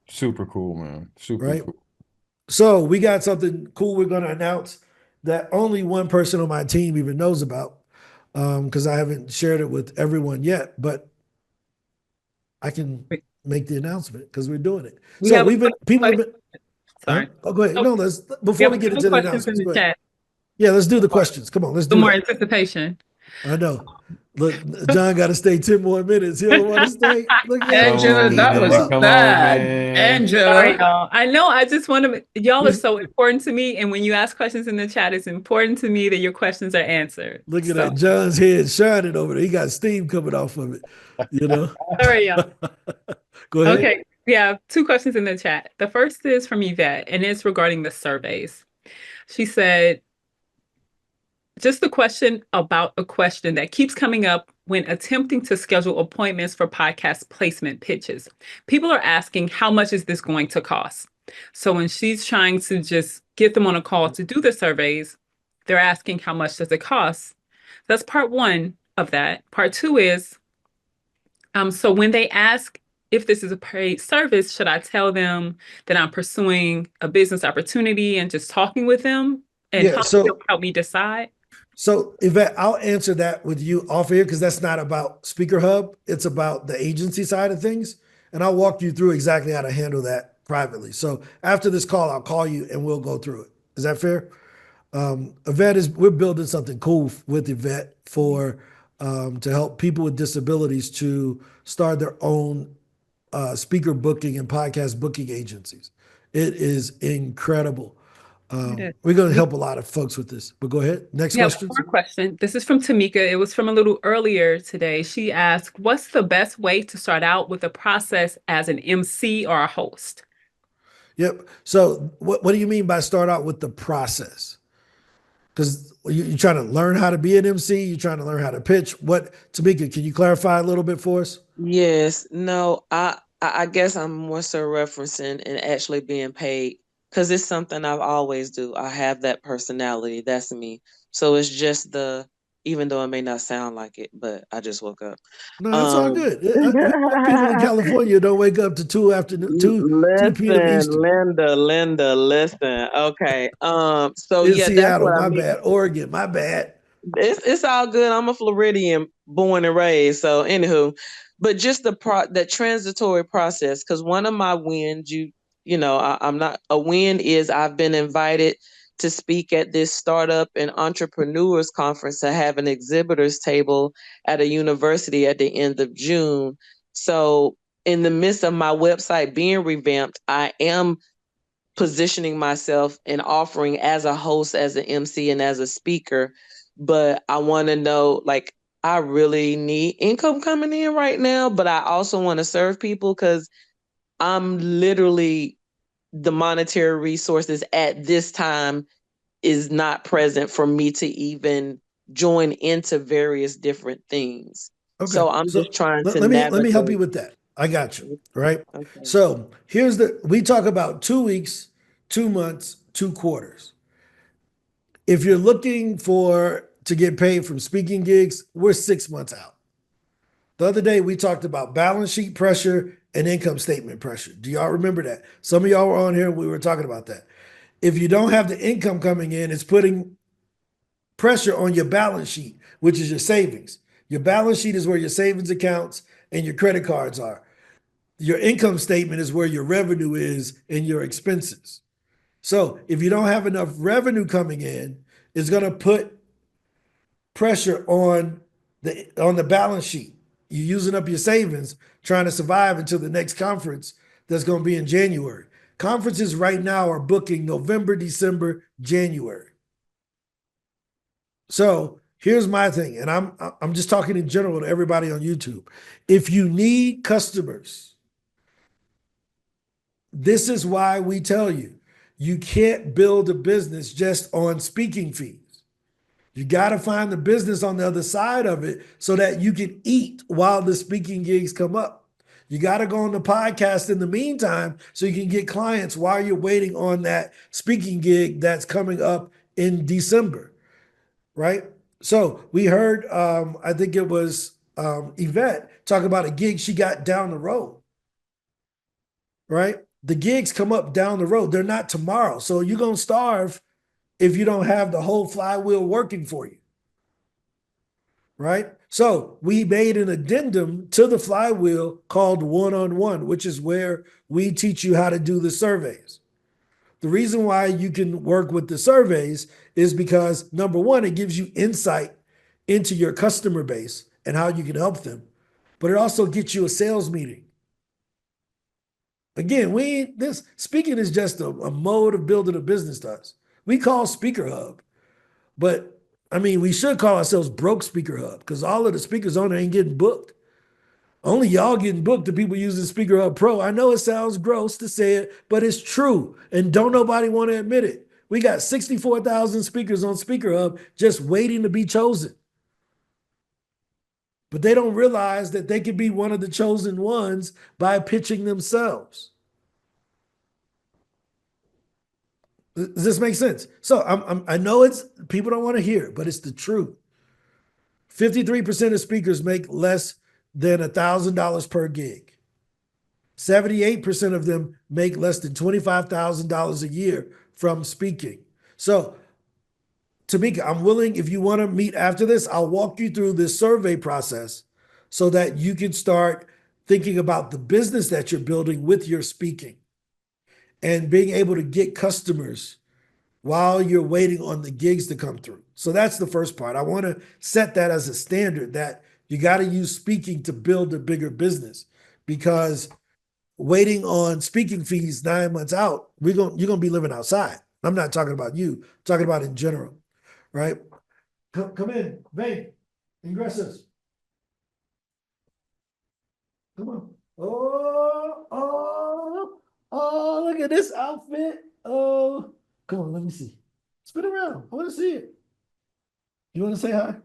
Super cool, man. Super right? cool. So we got something cool we're going to announce that only one person on my team even knows about, because I haven't shared it with everyone yet, but I can make the announcement because we're doing it. We So have we've been, people have been, Sorry. oh, go ahead. Oh, No, before we get into the questions in announcements, the go ahead. chat. Yeah, let's do the questions. Come on, let's do Some more that. anticipation. I know. Look, John got to stay 10 more minutes. He don't want to stay. Look at Angela, him. that was Come on, bad. man. Sorry, Angela. y'all. I know. I just want to. Y'all are so important to me, and when you ask questions in the chat, it's important to me that your questions are answered. Look at that. John's head shining over there. He got steam coming off of it. Sorry, y'all. Go ahead. Okay. We have two questions in the chat. The first is from Yvette, and it's regarding the surveys. She said, just the question about a question that keeps coming up when attempting to schedule appointments for podcast placement pitches. People are asking, how much is this going to cost? So when she's trying to just get them on a call to do the surveys, they're asking, how much does it cost? That's part one of that. Part two is, so when they ask if this is a paid service, should I tell them that I'm pursuing a business opportunity and just talking with them and help me decide? So Yvette, I'll answer that with you off here because that's not about SpeakerHub. It's about the agency side of things. And I'll walk you through exactly how to handle that privately. So after this call, I'll call you and we'll go through it. Is that fair? Yvette, we're building something cool with Yvette for to help people with disabilities to start their own speaker booking and podcast booking agencies. It is incredible. We're going to help a lot of folks with this, but go ahead. Next question. One more question. This is from Tamika. It was from a little earlier today. She asked, what's the best way to start out with the process as an MC or a host? Yep. So what do you mean by start out with the process? Because you're trying to learn how to be an MC, you're trying to learn how to pitch. Tamika, can you clarify a little bit for us? Yes. No, I guess I'm more so referencing and actually being paid because it's something I've always do. I have that personality. That's me. So it's just even though it may not sound like it, but I just woke up. No, it's all good. People in California don't wake up to 2 p.m. Eastern. Linda, listen. Okay. So in yeah, Seattle, that's what I mean. Bad. Oregon, my bad. It's all good. I'm a Floridian, born and raised. So anywho, but just the transitory process, because one of my wins, I'm not a win is I've been invited to speak at this startup and entrepreneurs conference to have an exhibitors table at a university at the end of June. So in the midst of my website being revamped, I am positioning myself and offering as a host, as an MC, and as a speaker. But I want to know, like, I really need income coming in right now, but I also want to serve people because I'm literally the monetary resources at this time is not present for me to even join into various different things. Okay. So I'm just trying to let me navigate. help you with that. I got you. Right. Okay. So we talk about 2 weeks, 2 months, 2 quarters. If you're looking to get paid from speaking gigs, we're 6 months out. The other day we talked about balance sheet pressure and income statement pressure. Do y'all remember that? Some of y'all were on here and we were talking about that. If you don't have the income coming in, it's putting pressure on your balance sheet, which is your savings. Your balance sheet is where your savings accounts and your credit cards are. Your income statement is where your revenue is and your expenses. So if you don't have enough revenue coming in, it's going to put pressure on the balance sheet. You're using up your savings trying to survive until the next conference that's going to be in January. Conferences right now are booking November, December, January. So here's my thing, and I'm just talking in general to everybody on YouTube. If you need customers, this is why we tell you, you can't build a business just on speaking fees. You got to find the business on the other side of it so that you can eat while the speaking gigs come up. You got to go on the podcast in the meantime so you can get clients while you're waiting on that speaking gig that's coming up in December, right? So we heard, I think it was Yvette talk about a gig she got down the road, right? The gigs come up down the road. They're not tomorrow. So you're going to starve if you don't have the whole flywheel working for you, right? So we made an addendum to the flywheel called one-on-one, which is where we teach you how to do the surveys. The reason why you can work with the surveys is because, number one, it gives you insight into your customer base and how you can help them, but it also gets you a sales meeting. Again, this speaking is just a mode of building a business to us. We call SpeakerHub, but I mean, we should call ourselves Broke SpeakerHub because all of the speakers on there ain't getting booked. Only y'all getting booked, the people using SpeakerHub Pro. I know it sounds gross to say it, but it's true. And don't nobody want to admit it. We got 64,000 speakers on SpeakerHub just waiting to be chosen. But they don't realize that they could be one of the chosen ones by pitching themselves. Does this make sense? So I know people don't want to hear it, but it's the truth. 53% of speakers make less than $1,000 per gig. 78% of them make less than $25,000 a year from speaking. So, Tamika, I'm willing, if you want to meet after this, I'll walk you through this survey process so that you can start thinking about the business that you're building with your speaking and being able to get customers while you're waiting on the gigs to come through. So that's the first part. I want to set that as a standard that you got to use speaking to build a bigger business, because waiting on speaking fees 9 months out, you're going to be living outside. I'm not talking about you, I'm talking about in general, right? Come in, Vane, ingressos. Come on. Oh, look at this outfit. Oh, come on, let me see. Spin around. I want to see it. You want to say hi?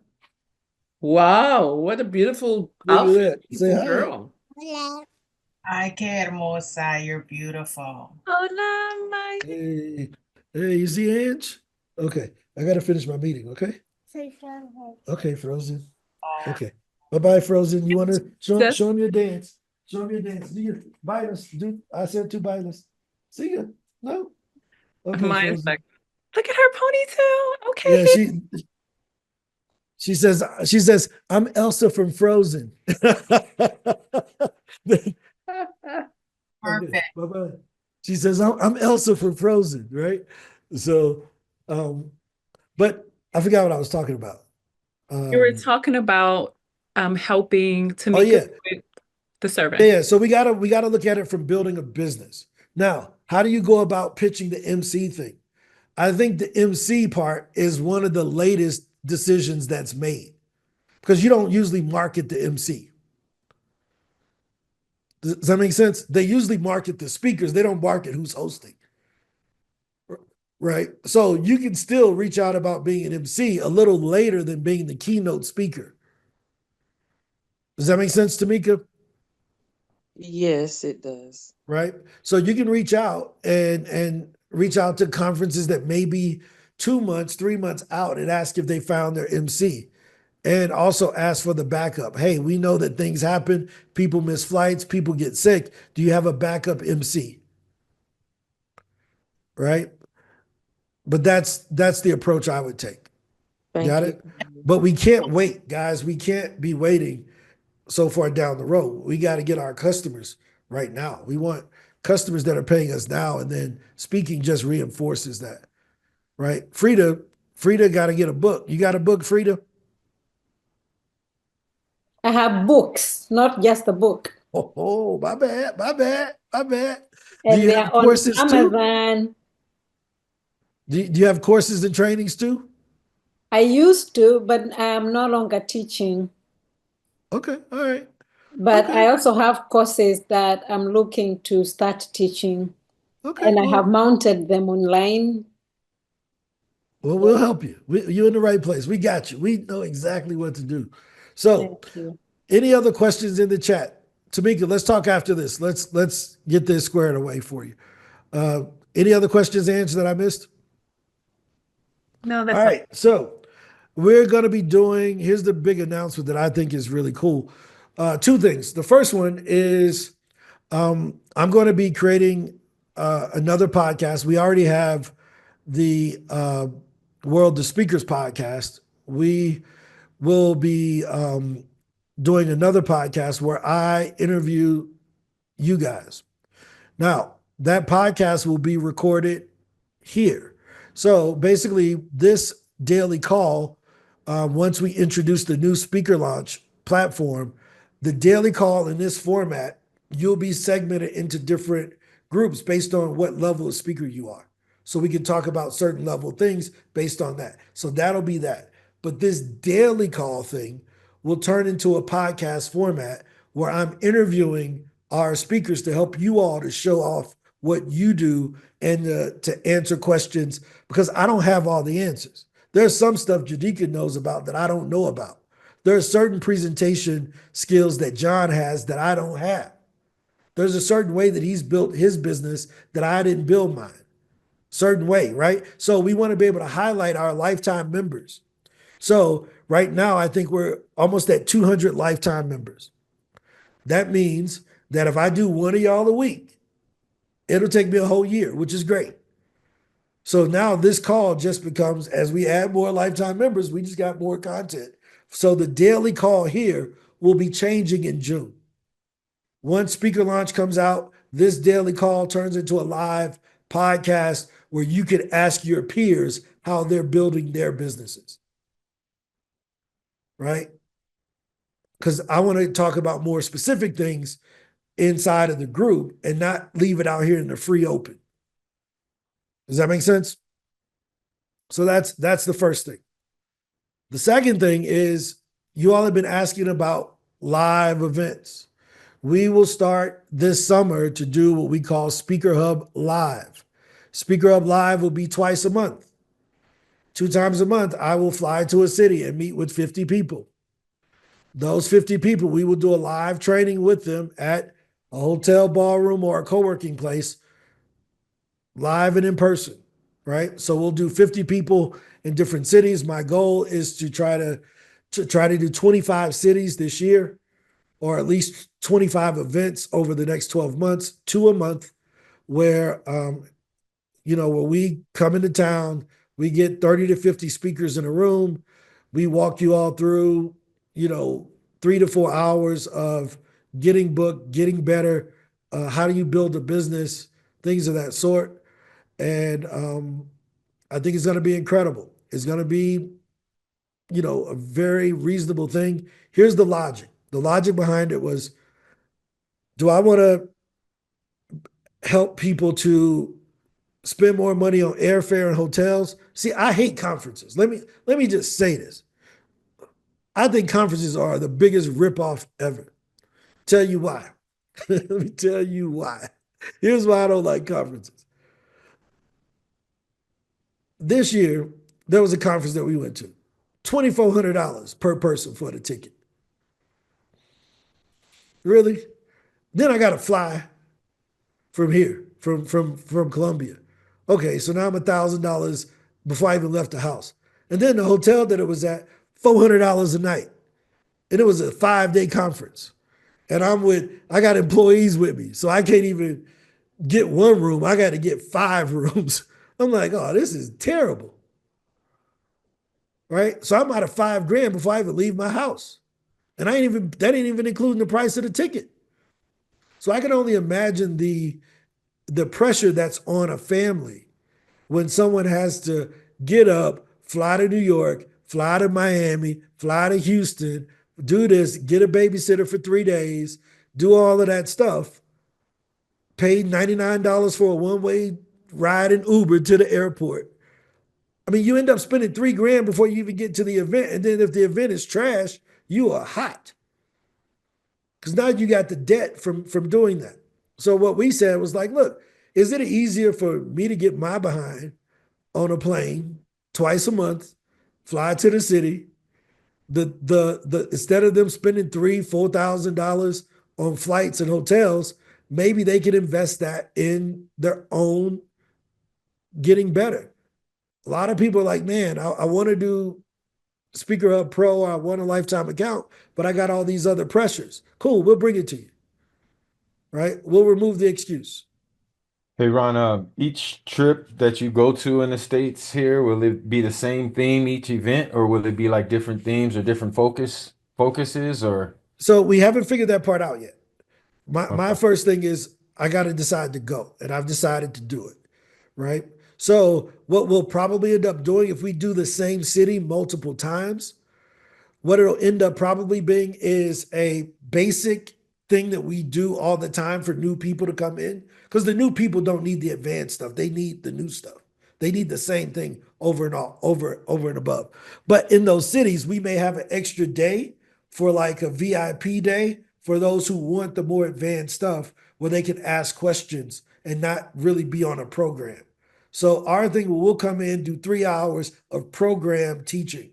Wow, what a beautiful Look at outfit, that. Say hi. girl. Ay, qué hermosa. You're beautiful. Hola, my. Hey, you see Ange? Okay, I got to finish my meeting, okay? Okay, Frozen. Okay. Bye-bye, Frozen. You want to show him your dance? Show him your dance. Do your bailas. I said 2 bailas. See ya. No? Okay, Mine's Frozen. like, look at her ponytail. Okay. Yeah, she says, I'm Elsa from Frozen. Perfect. Okay, bye-bye. She says, I'm Elsa from Frozen, right? So But I forgot what I was talking about. You were talking about helping Oh Tamika yeah, with the survey. yeah. So we gotta look at it from building a business. Now, how do you go about pitching the MC thing? I think the MC part is one of the latest decisions that's made because you don't usually market the MC. Does that make sense? They usually market the speakers. They don't market who's hosting. Right. So you can still reach out about being an MC a little later than being the keynote speaker. Does that make sense, Tamika? Yes, it does. Right. So you can reach out and reach out to conferences that may be 2 months, 3 months out and ask if they found their MC. And also ask for the backup. Hey, we know that things happen. People miss flights. People get sick. Do you have a backup MC? Right. But that's the approach I would take. Thank Got you. it? But we can't wait, guys. We can't be waiting so far down the road. We got to get our customers right now. We want customers that are paying us now, and then speaking just reinforces that, right? Frida got to get a book. You got a book, Frida? I have books, not just a book. Oh, my bad. Do And you they have are on courses too? Amazon. Do you have courses and trainings too? I used to, but I'm no longer teaching. Okay, all right. But Okay. I also have courses that I'm looking to start teaching. Okay, And I well, have mounted them online. well, we'll help you. You're in the right place. We got you. We know exactly what to do. So, Thank you. any other questions in the chat? Tamika, let's talk after this. Let's get this squared away for you. Any other questions, Ange, that I missed? No, that's All right. So we're going to be doing, here's the big announcement that I think is really cool. Two things. The first one is I'm going to be creating another podcast. We already have the World of Speakers podcast. We will be doing another podcast where I interview you guys. Now, that podcast will be recorded here. So basically, this daily call, once we introduce the new speaker launch platform, the daily call in this format, you'll be segmented into different groups based on what level of speaker you are. So we can talk about certain level things based on that. So that'll be that. But this daily call thing will turn into a podcast format where I'm interviewing our speakers to help you all to show off what you do and to answer questions because I don't have all the answers. There's some stuff Jadika knows about that I don't know about. There are certain presentation skills that John has that I don't have. There's a certain way that he's built his business that I didn't build mine. Certain way, right? So we want to be able to highlight our lifetime members. So right now, I think we're almost at 200 lifetime members. That means that if I do one of y'all a week, it'll take me a whole year, which is great. So now this call just becomes, as we add more lifetime members, we just got more content. So the daily call here will be changing in June. Once Speaker Launch comes out, this daily call turns into a live podcast where you can ask your peers how they're building their businesses. Right? Because I want to talk about more specific things inside of the group and not leave it out here in the free open. Does that make sense? So that's the first thing. The second thing is you all have been asking about live events. We will start this summer to do what we call SpeakerHub Live. SpeakerHub Live will be twice a month. 2 times a month, I will fly to a city and meet with 50 people. Those 50 people, we will do a live training with them at a hotel ballroom or a co-working place, live and in person, right? So we'll do 50 people in different cities. My goal is to try to do 25 cities this year, or at least 25 events over the next 12 months, 2 a month, where where we come into town, we get 30 to 50 speakers in a room, we walk you all through, 3 to 4 hours of getting booked, getting better, how do you build a business, things of that sort. And I think it's going to be incredible. It's going to be, a very reasonable thing. Here's the logic. The logic behind it was, do I want to help people to spend more money on airfare and hotels? See, I hate conferences. Let me just say this. I think conferences are the biggest ripoff ever. Tell you why. Let me tell you why. Here's why I don't like conferences. This year, there was a conference that we went to. $2,400 per person for the ticket. Really? Then I got to fly from here, from Columbia. Okay, so now I'm $1,000 before I even left the house. And then the hotel that it was at, $400 a night. And it was a 5-day conference. And I got employees with me, so I can't even get one room. I got to get 5 rooms. I'm like, oh, this is terrible. Right? So I'm out of $5,000 before I even leave my house. And that ain't even including the price of the ticket. So I can only imagine the pressure that's on a family when someone has to get up, fly to New York, fly to Miami, fly to Houston, do this, get a babysitter for 3 days, do all of that stuff, pay $99 for a one-way ride in Uber to the airport. I mean, you end up spending $3,000 before you even get to the event. And then if the event is trash, you are hot. Because now you got the debt from doing that. So what we said was like, look, is it easier for me to get my behind on a plane twice a month, fly to the city, instead of them spending $3,000-$4,000 on flights and hotels, maybe they can invest that in their own getting better. A lot of people are like, man, I want to do SpeakerHub Pro, or I want a lifetime account, but I got all these other pressures. Cool, we'll bring it to you. Right? We'll remove the excuse. Hey, Ron, each trip that you go to in the States here, will it be the same theme each event, or will it be like different themes or different focuses, or? So we haven't figured that part out yet. My Okay. first thing is I got to decide to go, and I've decided to do it, right? So what we'll probably end up doing if we do the same city multiple times, what it'll end up probably being is a basic thing that we do all the time for new people to come in, because the new people don't need the advanced stuff. They need the new stuff. They need the same thing over and above. But in those cities, we may have an extra day for like a VIP day for those who want the more advanced stuff where they can ask questions and not really be on a program. So our thing, we'll come in, do 3 hours of program teaching.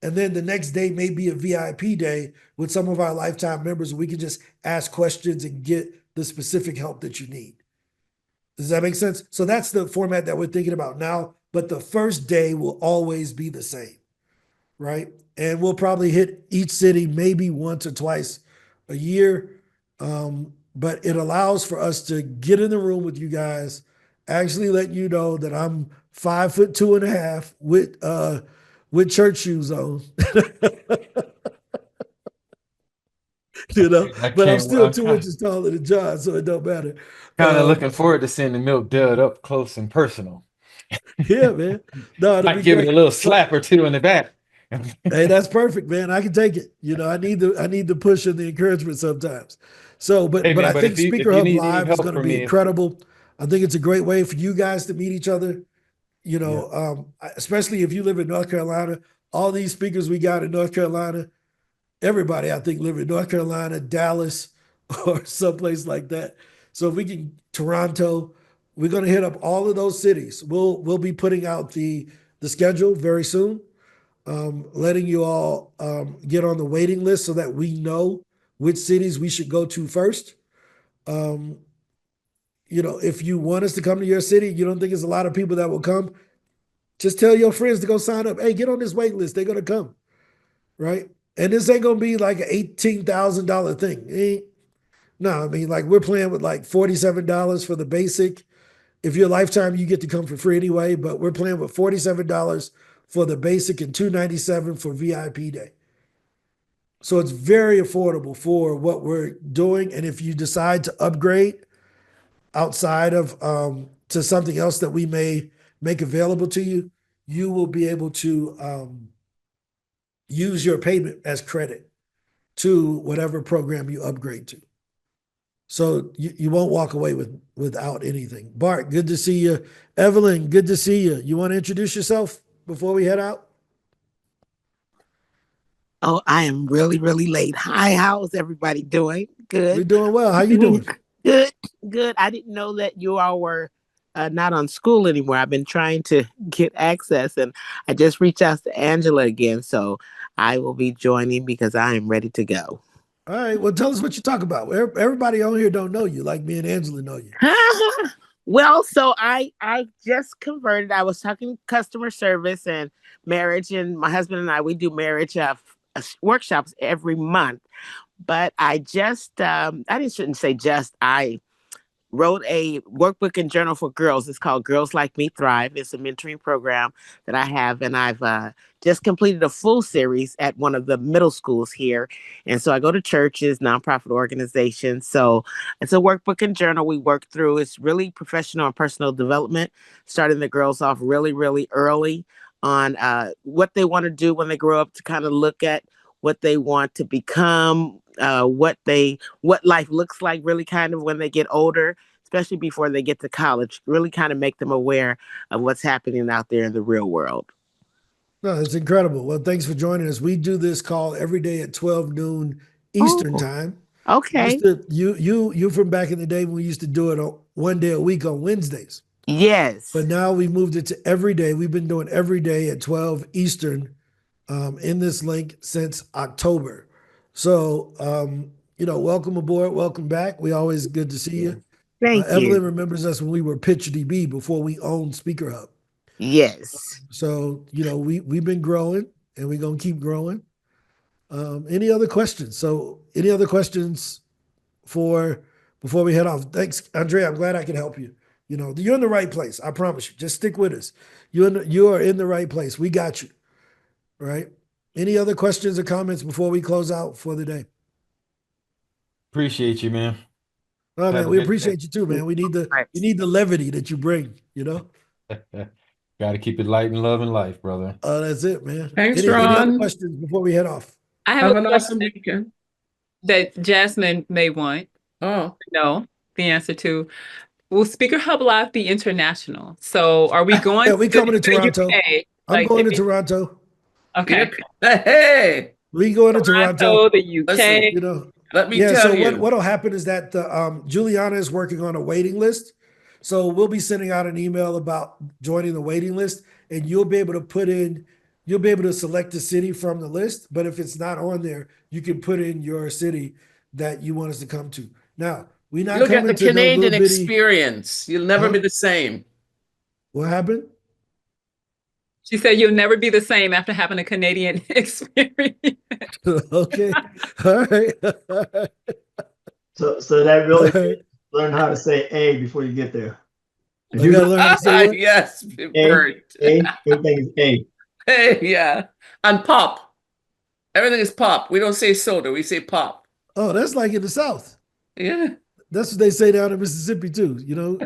And then the next day may be a VIP day with some of our lifetime members. We can just ask questions and get the specific help that you need. Does that make sense? So that's the format that we're thinking about now. But the first day will always be the same, right? And we'll probably hit each city maybe once or twice a year. But it allows for us to get in the room with you guys, actually let you know that I'm 5'2.5" with church shoes on. I But I'm can't. still I'm 2 inches taller than John, so it don't matter. kind of looking forward to seeing the milk dud up close and personal. Yeah, man. No, it'll Might be give it great. a little So, slap or two in the back. hey, that's perfect, man. I can take it. I need the push and the encouragement sometimes. So, Hey but I man, but think if you SpeakerHub need any Live is help going to from be me, incredible. I think it's a great way for you guys to meet each other. yeah, Especially if you live in North Carolina. All these speakers we got in North Carolina, everybody I think live in North Carolina, Dallas, or someplace like that. So if we can, Toronto, we're going to hit up all of those cities. We'll be putting out the schedule very soon, letting you all get on the waiting list so that we know which cities we should go to first. Um, if you want us to come to your city, you don't think there's a lot of people that will come, just tell your friends to go sign up. Hey, get on this wait list. They're going to come, right? And this ain't going to be like an $18,000 thing. No, I mean, like we're playing with like $47 for the basic. If you're a lifetime, you get to come for free anyway, but we're playing with $47 for the basic and $297 for VIP day. So it's very affordable for what we're doing. And if you decide to upgrade outside of to something else that we may make available to you, you will be able to use your payment as credit to whatever program you upgrade to. So you won't walk away without anything. Bart, good to see you. Evelyn, good to see you. You want to introduce yourself before we head out? Oh, I am really, really late. Hi, how's everybody doing? We're Good. doing well. How you doing? Good, good. I didn't know that you all were not on school anymore. I've been trying to get access, and I just reached out to Angela again, so I will be joining because I am ready to go. All right. Well, tell us what you talk about. Everybody on here don't know you like me and Angela know you. Well, so I just converted. I was talking customer service and marriage, and my husband and I, we do marriage workshops every month. But I just shouldn't say just, I wrote a workbook and journal for girls. It's called Girls Like Me Thrive. It's a mentoring program that I have, and I've just completed a full series at one of the middle schools here. And so I go to churches, nonprofit organizations. So it's a workbook and journal we work through. It's really professional and personal development, starting the girls off really, really early on what they want to do when they grow up, to kind of look at what they want to become, what life looks like really kind of when they get older, especially before they get to college, really kind of make them aware of what's happening out there in the real world. No, it's incredible. Well, thanks for joining us. We do this call every day at 12 noon Eastern time. Okay. You from back in the day when we used to do it on one day a week on Wednesdays. Yes. But now we've moved it to every day. We've been doing every day at 12 Eastern in this link since October. So, welcome aboard. Welcome back. We always good to see you. Thank Evelyn you. remembers us when we were PitchDB before we owned SpeakerHub. Yes. So, we've been growing and we're going to keep growing. Any other questions? So any other questions before we head off? Thanks, Andrea. I'm glad I can help you. You're in the right place. I promise you. Just stick with us. You are in the right place. We got you. Right? Any other questions or comments before we close out for the day? Appreciate you, man. Oh, man, a we good appreciate you too, man. We need the levity that you bring, Got to keep it light and love and life, brother. Oh, that's it, man. Thanks, Any other Ron. questions before we head off? I have Have a an awesome question weekend. that Jasmine may want Oh, to know the answer to. Will SpeakerHub Live be international? So are we going Yeah, we coming to the Toronto. UK? I'm Like, going to if it- Toronto. Okay. hey, We going to Toronto. Toronto, the UK. let me Yeah, tell so you. what'll happen is that Juliana is working on a waiting list. So we'll be sending out an email about joining the waiting list, and you'll be able to select a city from the list. But if it's not on there, you can put in your city that you want us to come to. Now, we're not You'll get coming the to no Canadian little bitty. experience. You'll never Huh? be the same. What happened? She said you'll never be the same after having a Canadian experience. Okay. All right. So that really All right. learn how to say A before you get there. If You you gotta learn how to say what? Yes, A, Bert. everything is A. Hey, yeah. And pop. Everything is pop. We don't say soda, we say pop. Oh, that's like in the South. Yeah. That's what they say down in Mississippi too.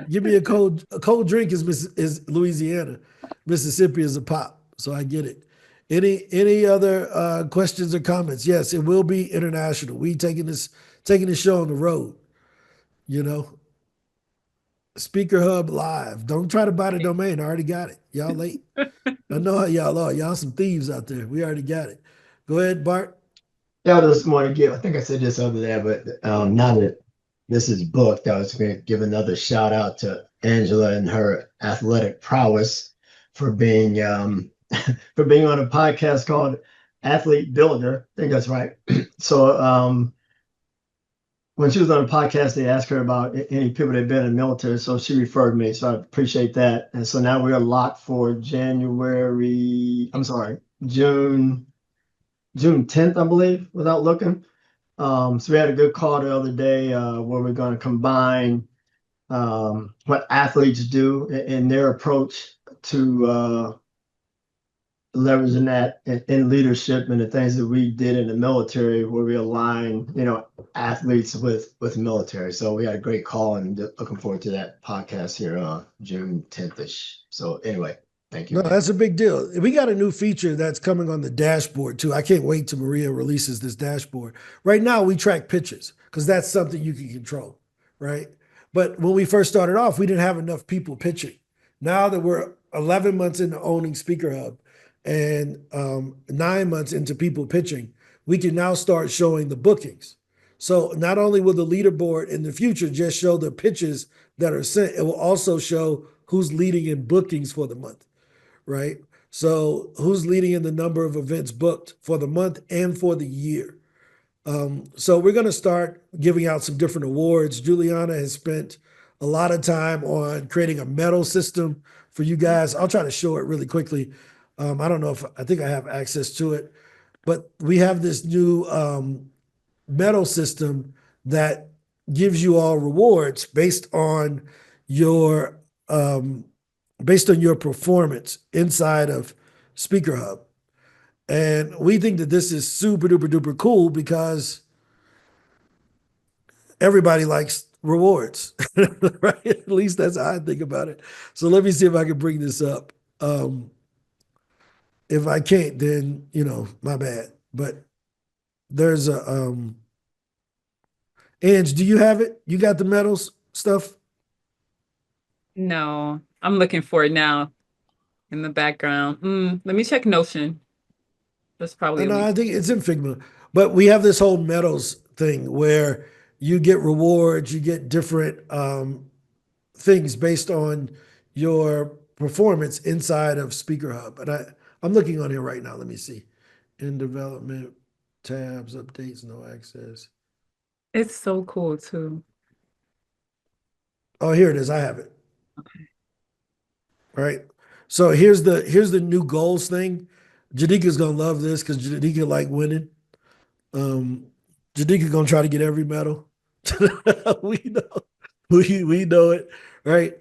Give me a cold drink is Louisiana. Mississippi is a pop. So I get it. Any other questions or comments? Yes, it will be international. We taking this show on the road. SpeakerHub Live. Don't try to buy the domain. I already got it. Y'all late. I know how y'all are. Y'all some thieves out there. We already got it. Go ahead, Bart. Yeah, I just want to give, I think I said this over there, but now that this is booked, I was going to give another shout out to Angela and her athletic prowess for being for being on a podcast called Athlete Builder. I think that's right. So when she was on a podcast, they asked her about any people that had been in the military. So she referred me. So I appreciate that. And so now we're locked for June 10th, I believe, without looking. So we had a good call the other day where we're going to combine what athletes do in their approach to leveraging that in leadership and the things that we did in the military, where we align, athletes with military. So we had a great call, and looking forward to that podcast here on June 10th-ish. So anyway, thank you No, again. that's a big deal. We got a new feature that's coming on the dashboard too. I can't wait till Maria releases this dashboard. Right now, we track pitches because that's something you can control, right? But when we first started off, we didn't have enough people pitching. Now that we're 11 months into owning SpeakerHub and 9 months into people pitching, we can now start showing the bookings. So not only will the leaderboard in the future just show the pitches that are sent, it will also show who's leading in bookings for the month, right? So who's leading in the number of events booked for the month and for the year. So we're going to start giving out some different awards. Juliana has spent a lot of time on creating a medal system for you guys. I'll try to show it really quickly. I don't know if I think I have access to it, but we have this new medal system that gives you all rewards your based on your performance inside of SpeakerHub. And we think that this is super duper duper cool because everybody likes rewards, right? At least that's how I think about it. So let me see if I can bring this up. If I can't, then, my bad. But there's a, Ange, do you have it? You got the medals stuff? No, I'm looking for it now in the background. Let me check Notion. That's probably a No, link. I think it's in Figma. But we have this whole medals thing where you get rewards, you get different things based on your performance inside of SpeakerHub. And I'm looking on here right now. Let me see. In development, tabs, updates, no access. It's so cool too. Oh, here it is. I have it. Okay. Right. So here's the new goals thing. Jadika's gonna love this because Jadika like winning. Jadika gonna try to get every medal. We know, we know it, right?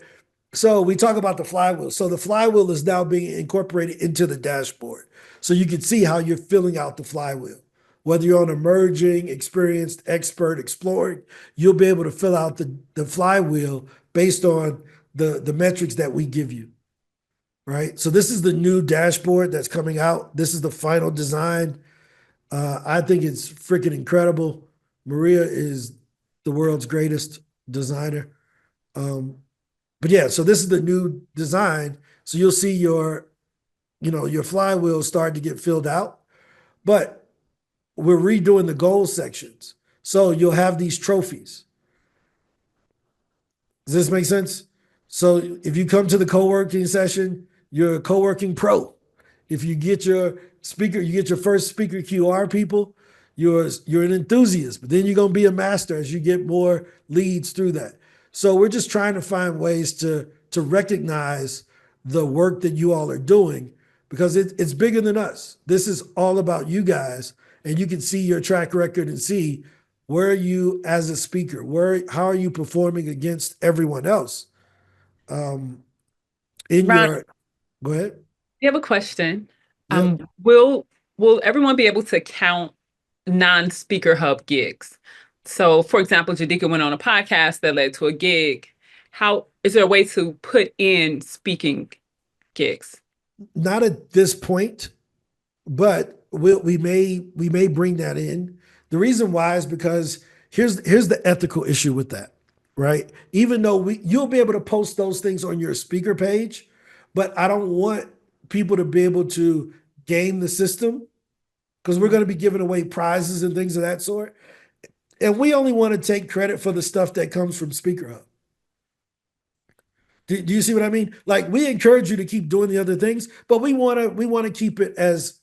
So we talk about the flywheel. So the flywheel is now being incorporated into the dashboard. So you can see how you're filling out the flywheel. Whether you're on emerging, experienced, expert, exploring, you'll be able to fill out the flywheel based on the metrics that we give you, right? So this is the new dashboard that's coming out. This is the final design. I think it's freaking incredible. Maria is the world's greatest designer. But yeah, so this is the new design. So you'll see your flywheel start to get filled out. But we're redoing the goal sections. So you'll have these trophies. Does this make sense? So if you come to the co-working session, you're a co-working pro. If you get your first speaker QR people, you're an enthusiast, but then you're gonna be a master as you get more leads through that. So we're just trying to find ways to recognize the work that you all are doing because it's bigger than us. This is all about you guys, and you can see your track record and see where are you as a speaker, how are you performing against everyone else. Ron, Go ahead. you have a question. Yep. Will everyone be able to count non-SpeakerHub gigs? So, for example, Jadika went on a podcast that led to a gig. How is there a way to put in speaking gigs? Not at this point, but we may bring that in. The reason why is because here's the ethical issue with that, right? Even though you'll be able to post those things on your speaker page, but I don't want people to be able to game the system because we're going to be giving away prizes and things of that sort. And we only want to take credit for the stuff that comes from SpeakerHub. Do you see what I mean? Like, we encourage you to keep doing the other things, but we want to keep it as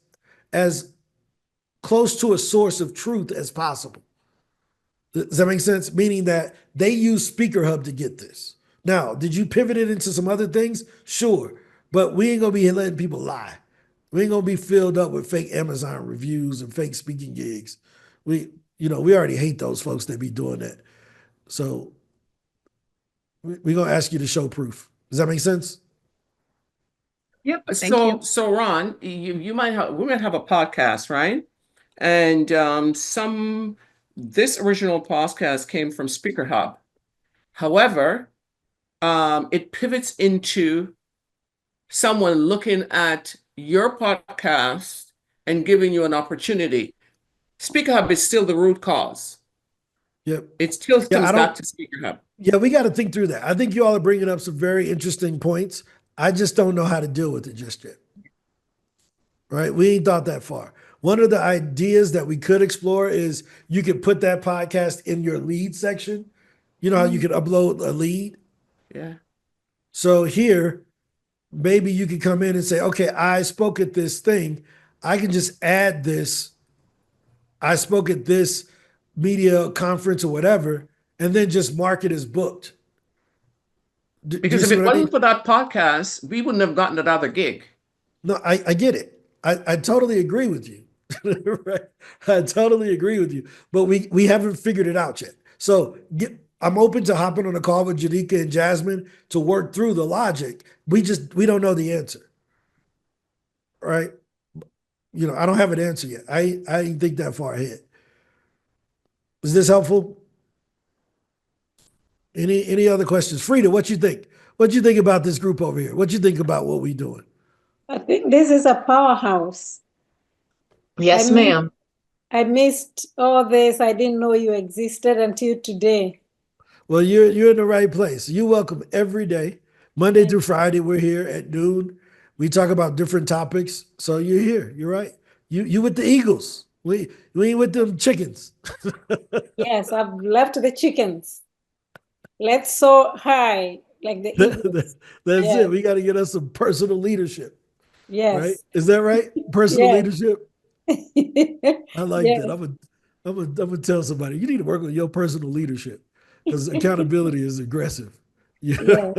close to a source of truth as possible. Does that make sense? Meaning that they use SpeakerHub to get this. Now, did you pivot it into some other things? Sure. But we ain't going to be letting people lie. We ain't going to be filled up with fake Amazon reviews and fake speaking gigs. We already hate those folks that be doing that. So we're going to ask you to show proof. Does that make sense? Yep. Thank you. So Ron, we might have a podcast, right? And this original podcast came from SpeakerHub. However, it pivots into someone looking at your podcast and giving you an opportunity. SpeakerHub is still the root cause. Yep. It still comes back to SpeakerHub. Yeah, we got to think through that. I think you all are bringing up some very interesting points. I just don't know how to deal with it just yet. Right? We ain't thought that far. One of the ideas that we could explore is you could put that podcast in your lead section. You know how you could upload a lead? Yeah. So here, maybe you could come in and say, okay, I spoke at this thing. I can just add this. I spoke at this media conference or whatever, and then just mark it as booked. Because if it wasn't for that podcast, we wouldn't have gotten that other gig. No, I get it. I totally agree with you. Right? I totally agree with you. But we haven't figured it out yet. So I'm open to hopping on a call with Janika and Jasmine to work through the logic. We don't know the answer. Right? You know, I don't have an answer yet. I didn't think that far ahead. Is this helpful? Any other questions? Frida, what you think? What you think about this group over here? What you think about what we doing? I think this is a powerhouse. Yes, ma'am. I missed all this. I didn't know you existed until today. Well, you're in the right place. You're welcome every day. Monday through Friday, we're here at noon. We talk about different topics. So you're here. You're right. You with the Eagles. We ain't with them chickens. Yes, I've left the chickens. Let's soar high like the Eagles. That's it. We got to get us some personal leadership. Yes. Right? Is that right? Personal leadership. I like Yes. that. I'm gonna tell somebody you need to work on your personal leadership because accountability is aggressive. Yeah.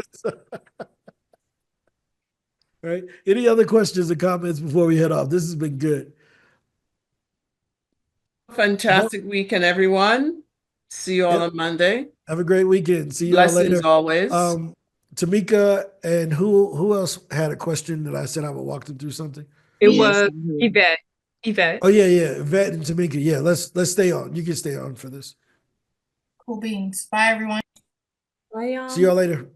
Right. Any other questions or comments before we head off? This has been good. Fantastic weekend, everyone. See you all on Monday. Have a great weekend. See you all later. Blessings always. Tamika and who else had a question that I said I would walk them through something? It was Yvette. Oh yeah, Yvette and Tamika. Yeah, let's stay on. You can stay on for this. Cool beans. Bye, everyone. Bye, y'all. See y'all later.